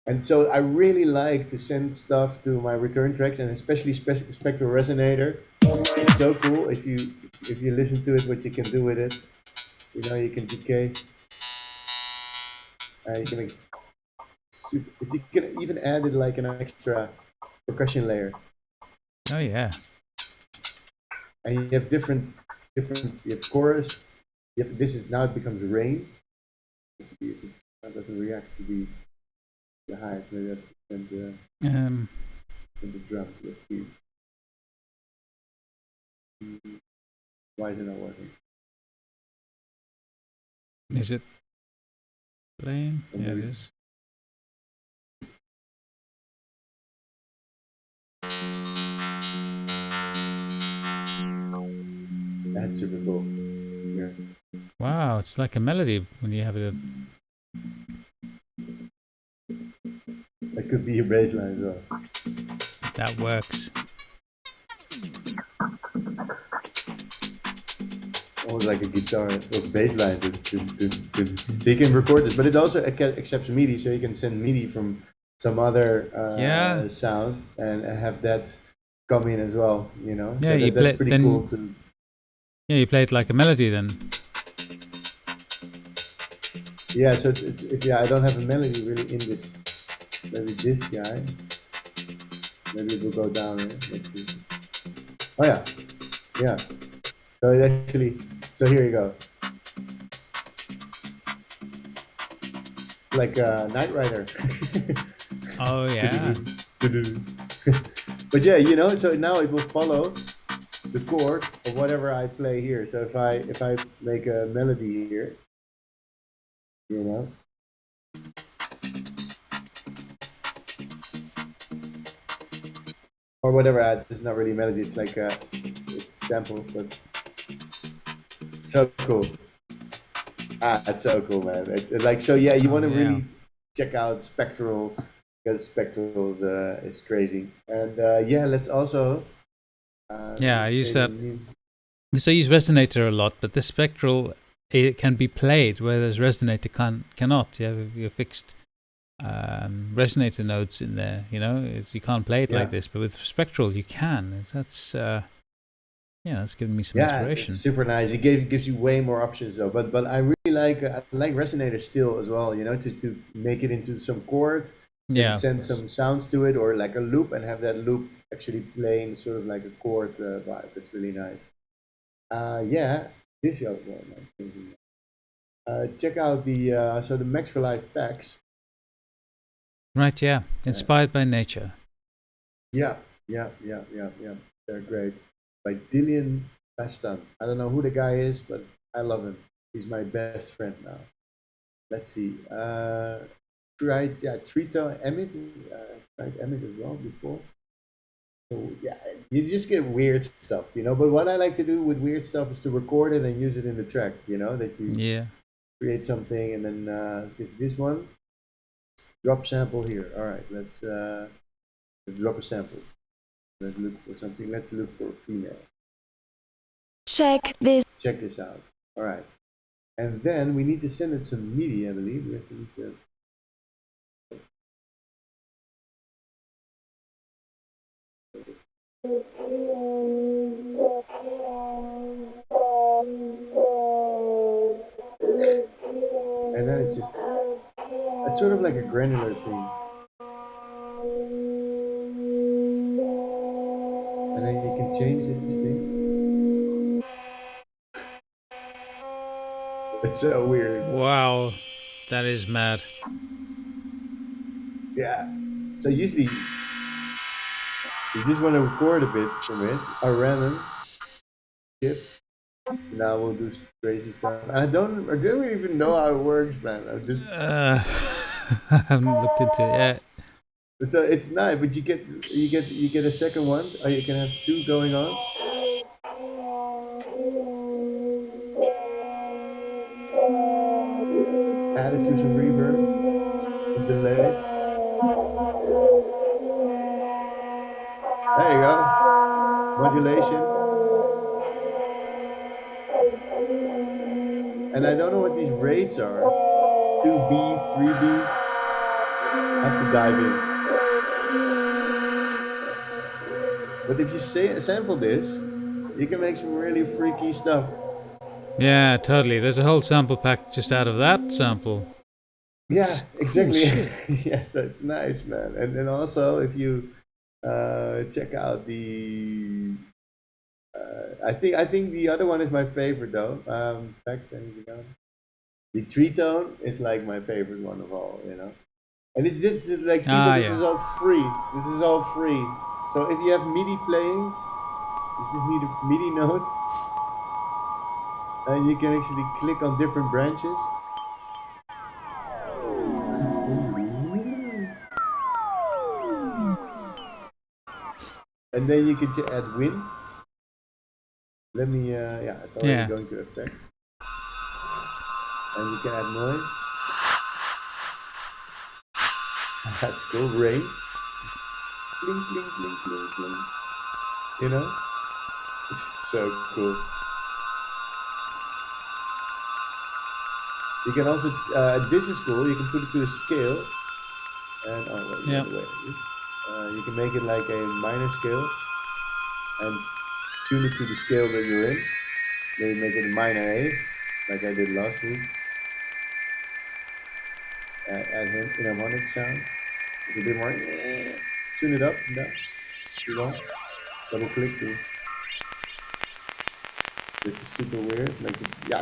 And so I really like to send stuff to my return tracks, and especially Spectral Resonator. It's so cool if you listen to it, what you can do with it. You can decay. You can make super. You can even add it like an extra percussion layer. Oh, yeah. And you have different. You have chorus. This is now it becomes rain. Let's see if it doesn't react to the highs. Maybe I have to send the drums. Let's see. Why is it not working? Is it playing? Or Yeah, it maybe is. that's super cool. Yeah. Wow, it's like a melody when you have it. That could be your bass line as well. That works. Almost like a guitar or bass line. So you can record this, but it also accepts MIDI, so you can send MIDI from some other Yeah. sound and have that come in as well. Yeah, so you that's play pretty then. cool too. Yeah, you play it like a melody then. Yeah, so I don't have a melody really in this. Maybe this guy. Maybe it will go down here. Let's see. Oh yeah, yeah. So it actually. So here you go. It's like a Knight Rider. Oh yeah. But yeah, so now it will follow the chord of whatever I play here. So if I make a melody here, or whatever. It's not really melody. It's like it's sample, but so cool. That's so cool, man. It's like so. Yeah, you Oh want to yeah. really check out Spectral. because spectral is crazy. And yeah, let's also Yeah, I use create a that. new. So I use resonator a lot, but this spectral, it can be played, whereas resonator cannot. You have your fixed resonator nodes in there. You can't play it Yeah, like this, but with spectral you can. That's that's giving me some yeah, it's inspiration. super nice. It gives you way more options though. But I really like resonator still as well. To make it into some chord, then Yeah, of send course. some sounds to it, or like a loop, and have that loop actually playing sort of like a chord vibe. That's really nice. Yeah, this is what I'm thinking. Check out the Max for Life packs. Right, yeah. Uh, Inspired by nature. yeah, yeah. They're great. By Dillian Bastan. I don't know who the guy is, but I love him. He's my best friend now. Let's see. Trito Emmett. Tried Emmett as well before. So yeah, you just get weird stuff. But what I like to do with weird stuff is to record it and use it in the track. That you Yeah. create something and then is this one drop sample here. All right, let's drop a sample. Let's look for something. Let's look for a female. Check this. Check this out. All right, and then we need to send it some MIDI. I believe we have to need to. And then it's sort of like a granular thing. And then you can change this thing. It's so weird. Wow, that is mad. Yeah. So usually, you just want to record a bit from it, a random skip. Now we'll do crazy stuff. I don't even know how it works, man. I just I haven't looked into it yet. so it's nice, but you get a second one, or you can have two going on. Add it to some reverb, some delays. There you go. Modulation. And I don't know what these rates are. 2B, 3B. I have to dive in. But if you sample this, you can make some really freaky stuff. Yeah, totally. There's a whole sample pack just out of that sample. Yeah, Cool exactly. shit. Yeah, so it's nice, man. And then also, if you check out I think the other one is my favorite though. Text anything else? The tritone is like my favorite one of all. And it's just like people. This is Yeah. all free. This is all free. So if you have MIDI playing, you just need a MIDI note, and you can actually click on different branches. And then you can add wind. Let me, it's already Yeah. going to effect. And you can add noise. That's cool. Rain. Clink, clink, clink, clink, clink. It's so cool. You can also, this is cool. You can put it to a scale. And, the Yeah. other way. You can make it like a minor scale. And tune it to the scale that you're in. Maybe make it a minor A, like I did last week. Add harmonic sounds. A bit more. Tune it up and down. If you want. Double click to. This is super weird.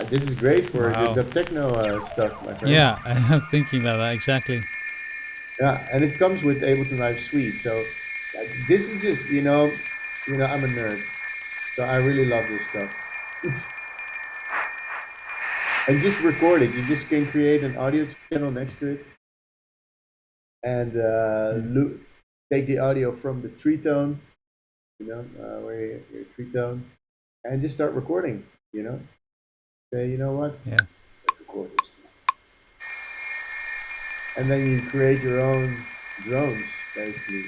This is great for Wow. the techno stuff, my friend. Yeah, I'm thinking about that exactly. Yeah, and it comes with Ableton Live Suite. So this is just I'm a nerd, so I really love this stuff. And just record it. You just can create an audio channel next to it, and take the audio from the tritone, where your tritone, and just start recording. Say, you know what? Yeah. Let's record this. And then you create your own drones, basically.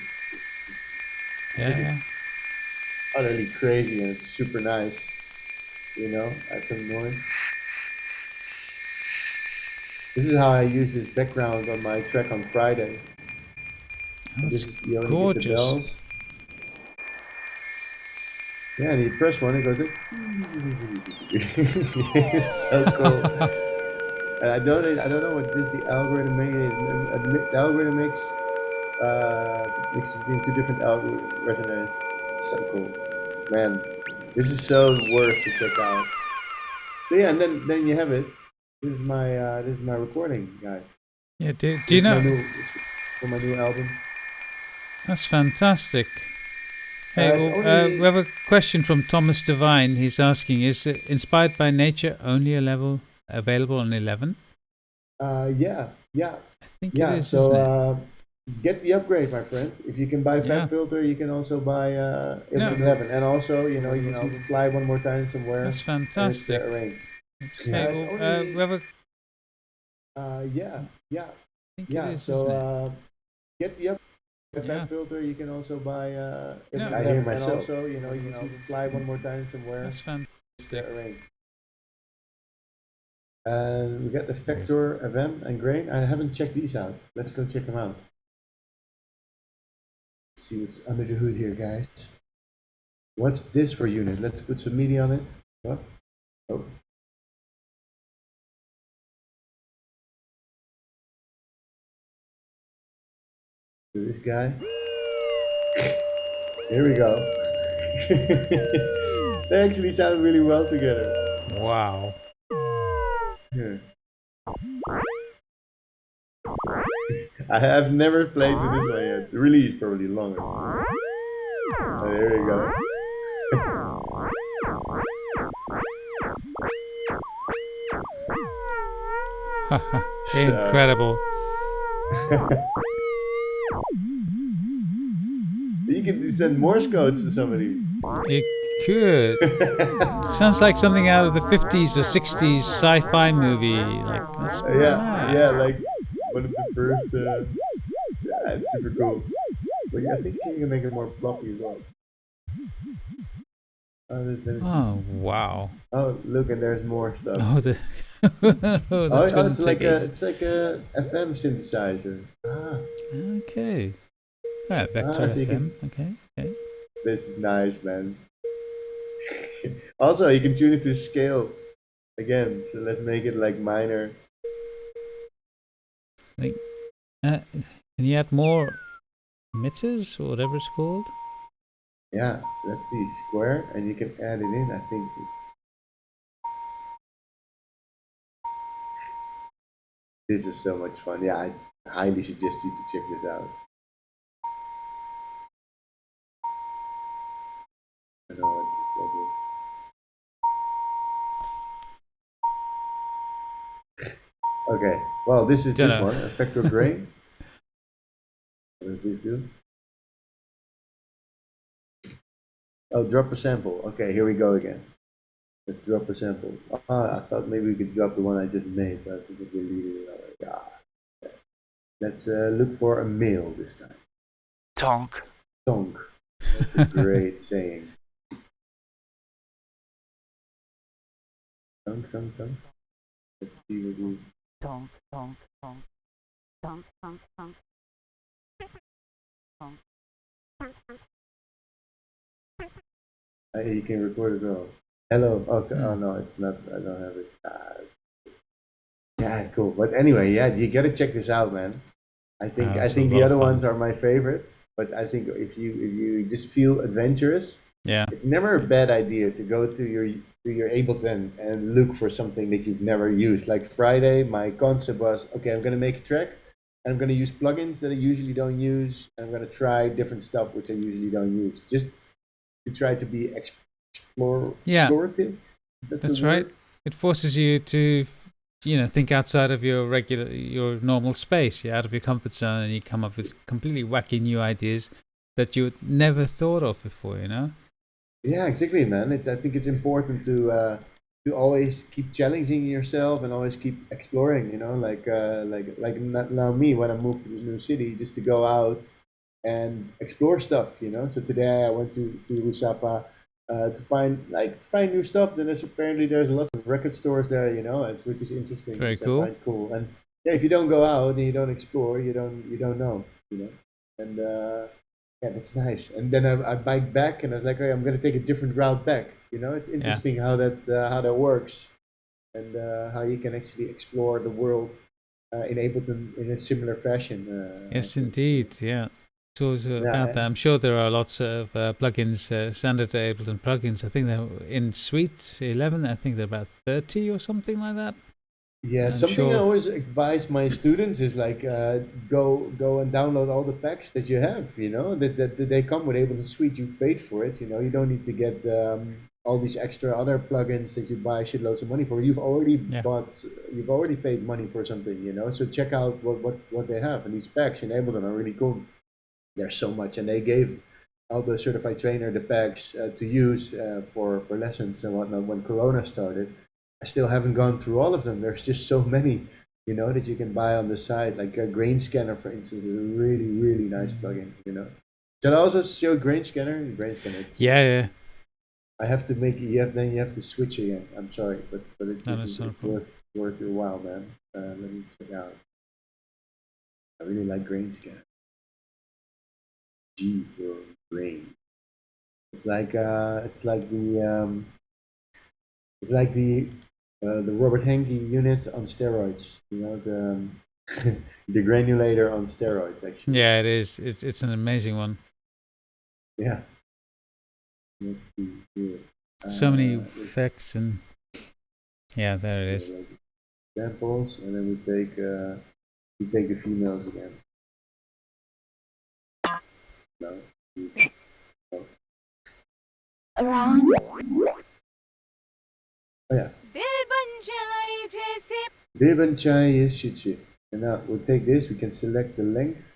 I think Yeah. it's utterly crazy and it's super nice. Add some noise. This is how I use this background on my track on Friday. Oh, And that's this is, you only get the gorgeous. bells. Yeah, and you press one, it goes like. It's so cool. And I don't know what this the algorithm made. The algorithm mixes between two different resonators. It's so cool, man. This is so worth to check out. So yeah, and then you have it. This is my recording, guys. Yeah. Do This you is my know? new for my new album. That's fantastic. Hey, It's well, only we have a question from Thomas Devine. He's asking, is it Inspired by Nature only a level available on 11? yeah, I think it yeah. is, So isn't it? get the upgrade, my friend. If you can buy Yeah. Fab Filter, you can also buy No, 11. And also, you just need to fly one more time somewhere, that's and it's fantastic. arranged. Hey, It's well, only we have a. yeah, I think it yeah. is, So isn't it? get the Yeah. Fab Filter. You can also buy No, 11. I hear myself. And also, you just need to fly one more time somewhere, that's and it's fantastic. arranged. And we got the Vector FM and Grain. I haven't checked these out. Let's go check them out. Let's see what's under the hood here, guys. What's this for unit? Let's put some MIDI on it. What? Oh. So this guy. Here we go. They actually sound really well together. Wow. Here. I have never played with this one yet. The release probably longer. Oh, there we go. Incredible. You can send Morse codes to somebody. It could. Sounds like something out of the 50s or 60s sci-fi movie. Like that's mad. Yeah, like one of the first. Yeah, it's super cool. But yeah, I think you can make it more floppy as well. Oh wow. Oh, look, and there's more stuff. Oh, the. It's like a FM synthesizer. Okay. Yeah, Vector so you FM. can- Okay. This is nice, man. Also, you can tune it to scale again. So let's make it like minor. Can you add more emitters or whatever it's called? Yeah, let's see, square, and you can add it in. I think. This is so much fun. Yeah, I highly suggest you to check this out. I know what this is. Okay, well, this is this one, Effector Grain. What does this do? Oh, drop a sample. Okay, here we go again. Let's drop a sample. I thought maybe we could drop the one I just made, but we could delete it. Okay. Let's look for a male this time. Tonk. Tonk. That's a great saying. Tonk. Let's see what we. Tonk. You can record as well. Hello. Okay. Oh no, it's not. I don't have it. Yeah, it's cool. But anyway, yeah, you gotta check this out, man. I think the other ones are my favorite. But I think if you just feel adventurous, it's never a bad idea to go to your Ableton and look for something that you've never used. Like Friday, my concept was, okay, I'm gonna make a track, and I'm gonna use plugins that I usually don't use, and I'm gonna try different stuff which I usually don't use, just to try to be explorative. That's right. It forces you to, think outside of your normal space. You're out of your comfort zone, and you come up with completely wacky new ideas that you would never thought of before. Yeah, exactly, man. I think it's important to to always keep challenging yourself and always keep exploring. You know, now me when I moved to this new city, just to go out and explore stuff. You know, so today I went to Rusafa to find new stuff. Then there's a lot of record stores there. You know, which is interesting, Very which I cool. find cool. And yeah, if you don't go out and you don't explore, you don't know. You know, and yeah, that's nice. And then I biked back, and I was like, okay, I'm gonna take a different route back. You know, it's Yeah. interesting how that works, and how you can actually explore the world in Ableton in a similar fashion. I Yes, think. indeed. Yeah. It's also Yeah, about that. I'm sure there are lots of plugins, standard Ableton plugins. I think they're in Suite 11. I think they're about 30 or something like that. yeah. I'm Something I sure. always advise my students is like go and download all the packs that you have. You know that they come with Ableton Suite. You've paid for it. You know you don't need to get all these extra other plugins that you buy shitloads of money for. Yeah. You've already paid money for something. You know, so check out what they have, and these packs in Ableton are really cool. There's so much, and they gave all the certified trainer the packs to use for lessons and whatnot when Corona started. I still haven't gone through all of them. There's just so many, you know, that you can buy on the side. Like a grain scanner, for instance, is a really nice plugin. You know, should I also show grain scanner? Grain scanner. Yeah, yeah. I have to make it. You have to switch again. I'm sorry, but No, this that's is not a it's problem. worth your while, man. Let me check out. I really like grain scanner. G for grain. It's like the Robert Henke unit on steroids. You know the granulator on steroids actually. Yeah, it is. It's an amazing one. Yeah. Let's see here. So many There's effects and yeah, there it is. like examples, and then we take the females again. No. Oh, Around. yeah. दिल बन जाए जैसे Ribbon chai is shichi. And now we'll take this. We can select the length,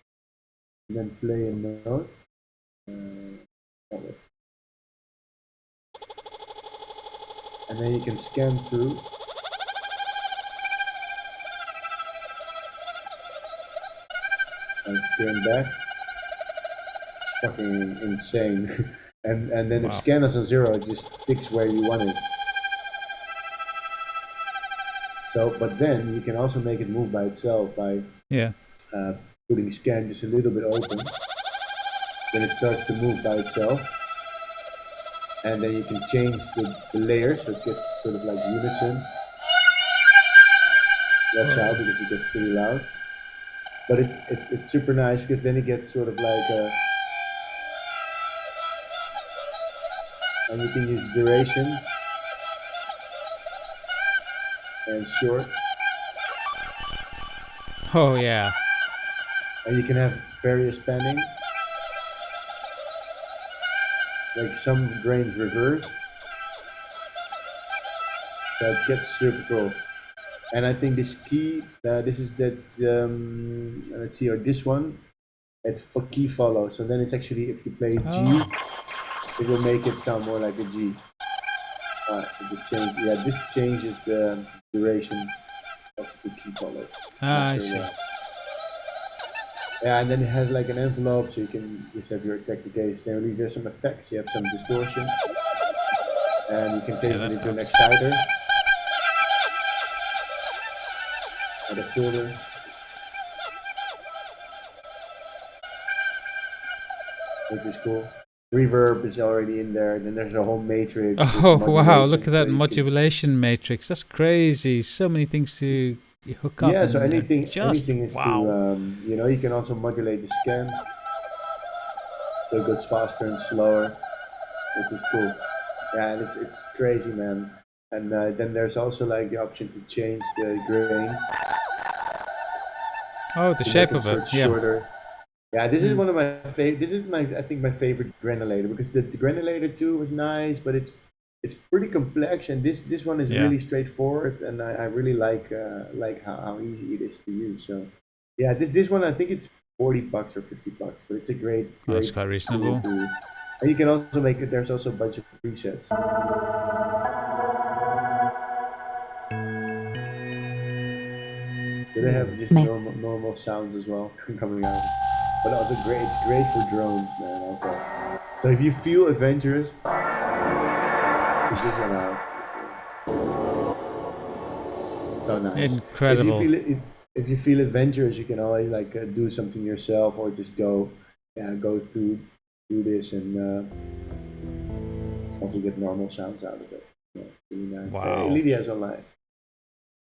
and then play a note. Oh, wait. And then you can scan through. And it's going back. It's fucking insane. And then if Wow. scan is on 0, it just sticks where you want it. So, but then you can also make it move by itself by Yeah. putting scan just a little bit open. Then it starts to move by itself. And then you can change the layers, so it gets sort of like unison. Watch out because it gets pretty loud. But it's super nice because then it gets sort of like and you can use duration and short, Oh yeah. and you can have various panning, like some grains reverse. So it gets super cool. And I think this key, this is that, let's see, or this one, it's for key follow. So then it's actually, if you play G, Oh. it will make it sound more like a G. It just change, yeah, this changes the duration also to key follow. Ah, I Not see. sure why. Yeah, and then it has like an envelope, so you can just have your attack decay, then release. There's some effects, you have some distortion, and you can change Yeah, it that into an helps. exciter and a filter. Which is cool. Reverb is already in there. Then there's a whole matrix. with Oh wow! Look modulation, at that so you can modulation matrix. That's crazy. So many things to hook up. yeah. So and, anything is wow. to you can also modulate the scan, so it goes faster and slower, which is cool. Yeah, and it's crazy, man. And then there's also like the option to change the grains Oh, the to shape make it of it. Yeah. shorter. Yeah, this is Mm. one of my favorite. This is I think my favorite granulator because the granulator too was nice, but it's pretty complex, and this one is Yeah. really straightforward, and I really like how easy it is to use. So yeah, this one I think it's $40 or $50, but it's a great Oh, it's great quite tool reasonable. to. And you can also make it. There's also a bunch of presets. So they have just normal sounds as well coming out. But also great. It's great for drones, man. Also, so if you feel adventurous, check this one out. So nice. Incredible. If you feel adventurous, you can always like do something yourself, or just go through this and also get normal sounds out of it. Yeah, really nice. Wow. Hey, Lydia's online.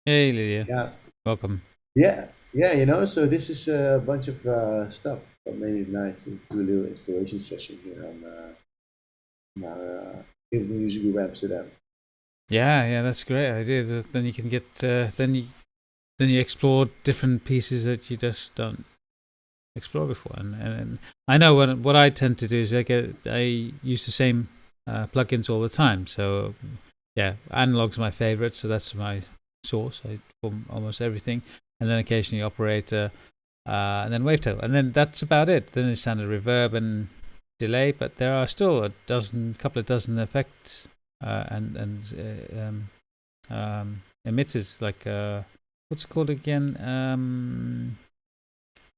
Hey, Lydia. Yeah. Welcome. Yeah, you know, so this is a bunch of stuff, but maybe it's nice to do a little inspiration session here on our Ableton Music Group Amsterdam. Yeah, that's a great idea. Then you can get then you explore different pieces that you just don't explore before. And I know what I tend to do is I use the same plugins all the time. So yeah, analog's my favorite, so that's my source for almost everything. And then occasionally operator, and then wavetable, and then that's about it. Then there's standard reverb and delay, but there are still a couple of dozen effects and emitters, like what's it called again?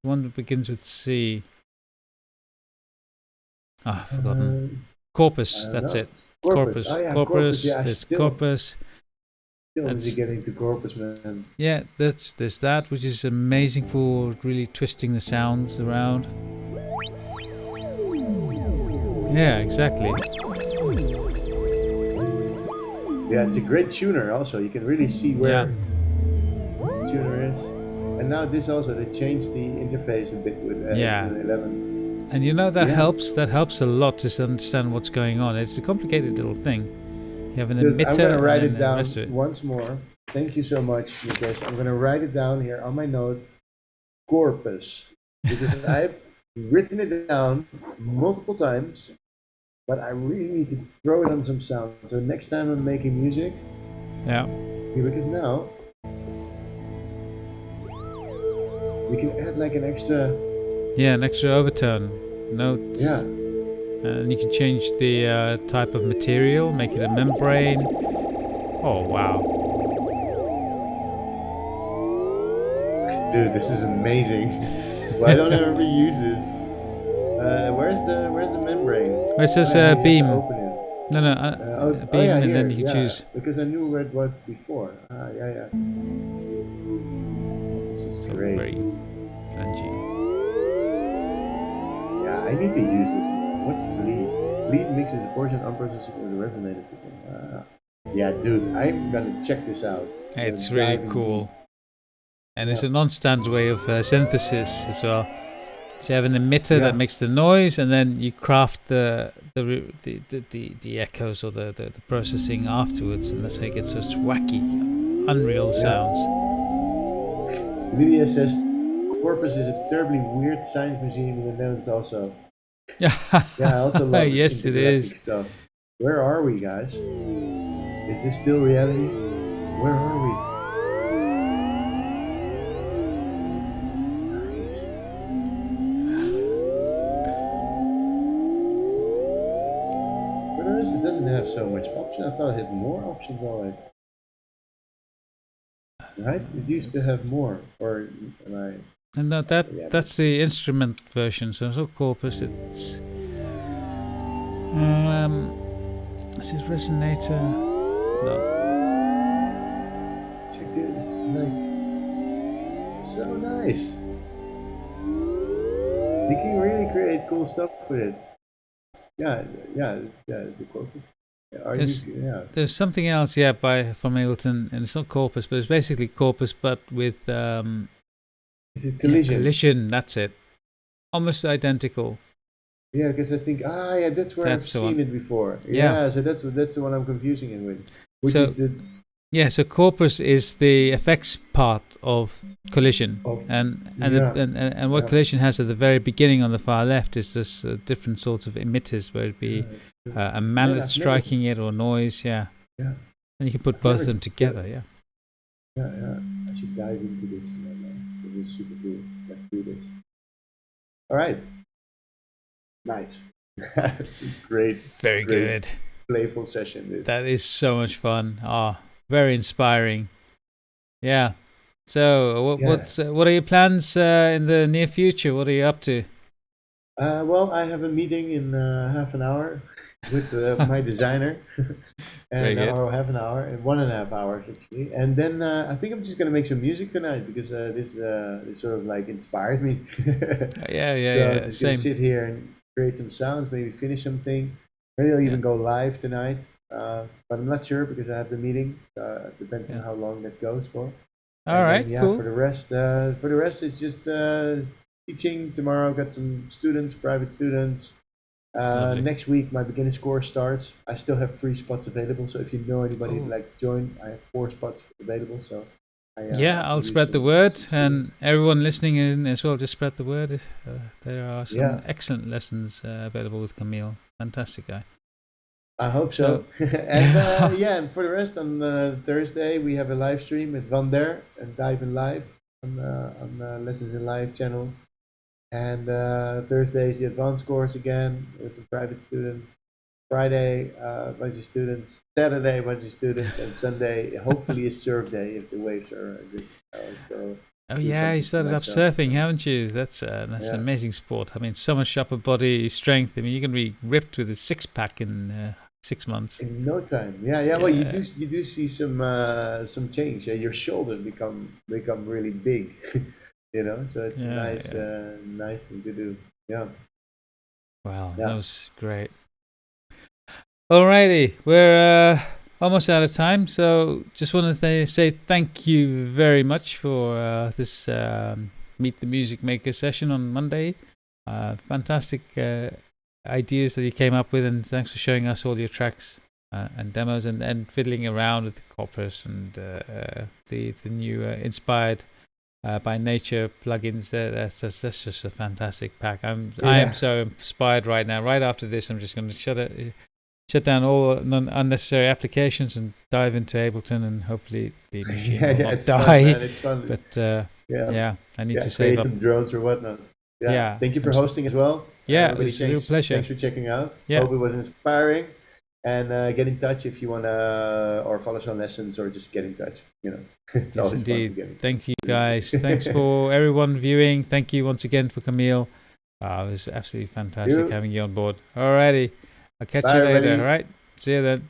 One that begins with C. I've forgotten. Corpus. That's it. Corpus. Oh yeah, Corpus. Yeah, There's Corpus. Still busy getting to Corpus, man. Yeah, there's that, which is amazing for really twisting the sounds around. Yeah, exactly. Yeah, it's a great tuner. Also, you can really see where the tuner is. And now this also, they changed the interface a bit with 11. And you know that helps. That helps a lot to understand what's going on. It's a complicated little thing. You have an emitter. I'm gonna write it down it. once more. Thank you so much, because I'm gonna write it down here on my notes. Corpus, because I've written it down multiple times, but I really need to throw it on some sound. So next time I'm making music, because now we can add like an extra overtone notes. Yeah. And you can change the type of material, make it a membrane. Oh wow! Dude, this is amazing. But I don't ever use this. Where's the membrane? It says beam. Open it. No, beam, and then you can choose. Because I knew where it was before. Yeah. This is great. Very grungy. Yeah, I need to use this. What's bleed? Bleed mixes a portion unprocessed with a resonator signal. Yeah, dude, I'm gonna check this out. It's really cool. And it's a non-standard way of synthesis as well. So you have an emitter that makes the noise, and then you craft the echoes or the processing afterwards, and that's how you get such wacky, unreal sounds. Lydia says Corpus is a terribly weird science museum in the Netherlands also. Yeah, I also love yes, it is. Stuff. Where are we, guys? Is this still reality? Where are we? Nice. But the rest, it doesn't have so much option. I thought it had more options always. Right? It used to have more. Or am I? And that's the instrument version. So it's all Corpus. It's is it resonator? No. Check it. It's so nice. You can really create cool stuff with it. Yeah. It's a Corpus. There's something else, from Ableton, and it's not Corpus, but it's basically Corpus, but with is it Collision? Collision, that's it. Almost identical. Yeah, because I think that's where I've seen it before. Yeah, so that's the one I'm confusing it with. So Corpus is the effects part of Collision, and what Collision has at the very beginning on the far left is just different sorts of emitters, where it'd be a mallet striking it or noise. And you can put both of them together. Yeah. I should dive into this one. This is super cool. Let's do this. All right. Nice. It's a great, very good, playful session. That is so much fun. Very inspiring. Yeah. So, Yeah. what are your plans in the near future? What are you up to? Well, I have a meeting in half an hour with my designer, Very and good. or half an hour, and 1.5 hours actually. And then I think I'm just gonna make some music tonight because this sort of like inspired me. Yeah, yeah, So I'm yeah. just gonna Same. sit here and create some sounds, maybe finish something. Maybe I'll Yeah, even go live tonight, but I'm not sure because I have the meeting. It depends on yeah. how long that goes for. All And right, then yeah, cool. for the rest it's just teaching tomorrow. I've got some students, private students. Lovely. Next week my beginner's course starts. I still have 3 spots available, so if you know anybody who'd Oh, like to join, I have 4 spots available. So yeah. I I'll can use spread the some word, students. and everyone listening in as well. Just spread the word. There are some Yeah, excellent lessons available with Camille. Fantastic guy. I hope So, so. And yeah. yeah, and for the rest on Thursday we have a live stream with Van Der and Dive in Live on Lessons in Live channel. And Thursday is the advanced course again with some private students. Friday, a bunch of students. Saturday, a bunch of students. And Sunday, hopefully a surf day if the waves are good. I always go Oh do yeah, you something for started up myself. surfing, So haven't you? That's an yeah, amazing sport. I mean, so much upper body strength. I mean, you're gonna be ripped with a six pack in 6 months. in no time. Yeah, yeah. Well, Yeah, you do see some change. Yeah, your shoulders become really big. So it's a yeah, nice yeah. nice thing to do. Yeah, Wow, that yeah. was great. Alrighty, we're almost out of time, so just want to say thank you very much for this Meet the Music Maker session on Monday. Fantastic ideas that you came up with, and thanks for showing us all your tracks and demos, and fiddling around with the corpus and the new inspired by nature plugins. That's just a fantastic pack. I am Yeah. so inspired right now. Right after this, I'm just going to shut down all unnecessary applications and dive into Ableton, and hopefully the machine Yeah, will yeah, not it's fun, man. die. It's fun. But Yeah, yeah, I need yeah. to save Create up. some drones or whatnot. Yeah. Yeah, Thank you for hosting as well, yeah, it everybody. was a real pleasure. Thanks for checking out. Yeah, Hope it was inspiring. And get in touch if you wanna, or follow some lessons, or just get in touch. It's yes, always fun to indeed. get in touch. Thank you, guys. Thanks for everyone viewing. Thank you once again for Camille. It was absolutely fantastic You. having you on board. Alrighty, I'll catch Bye, you later. All everybody. right, see you then.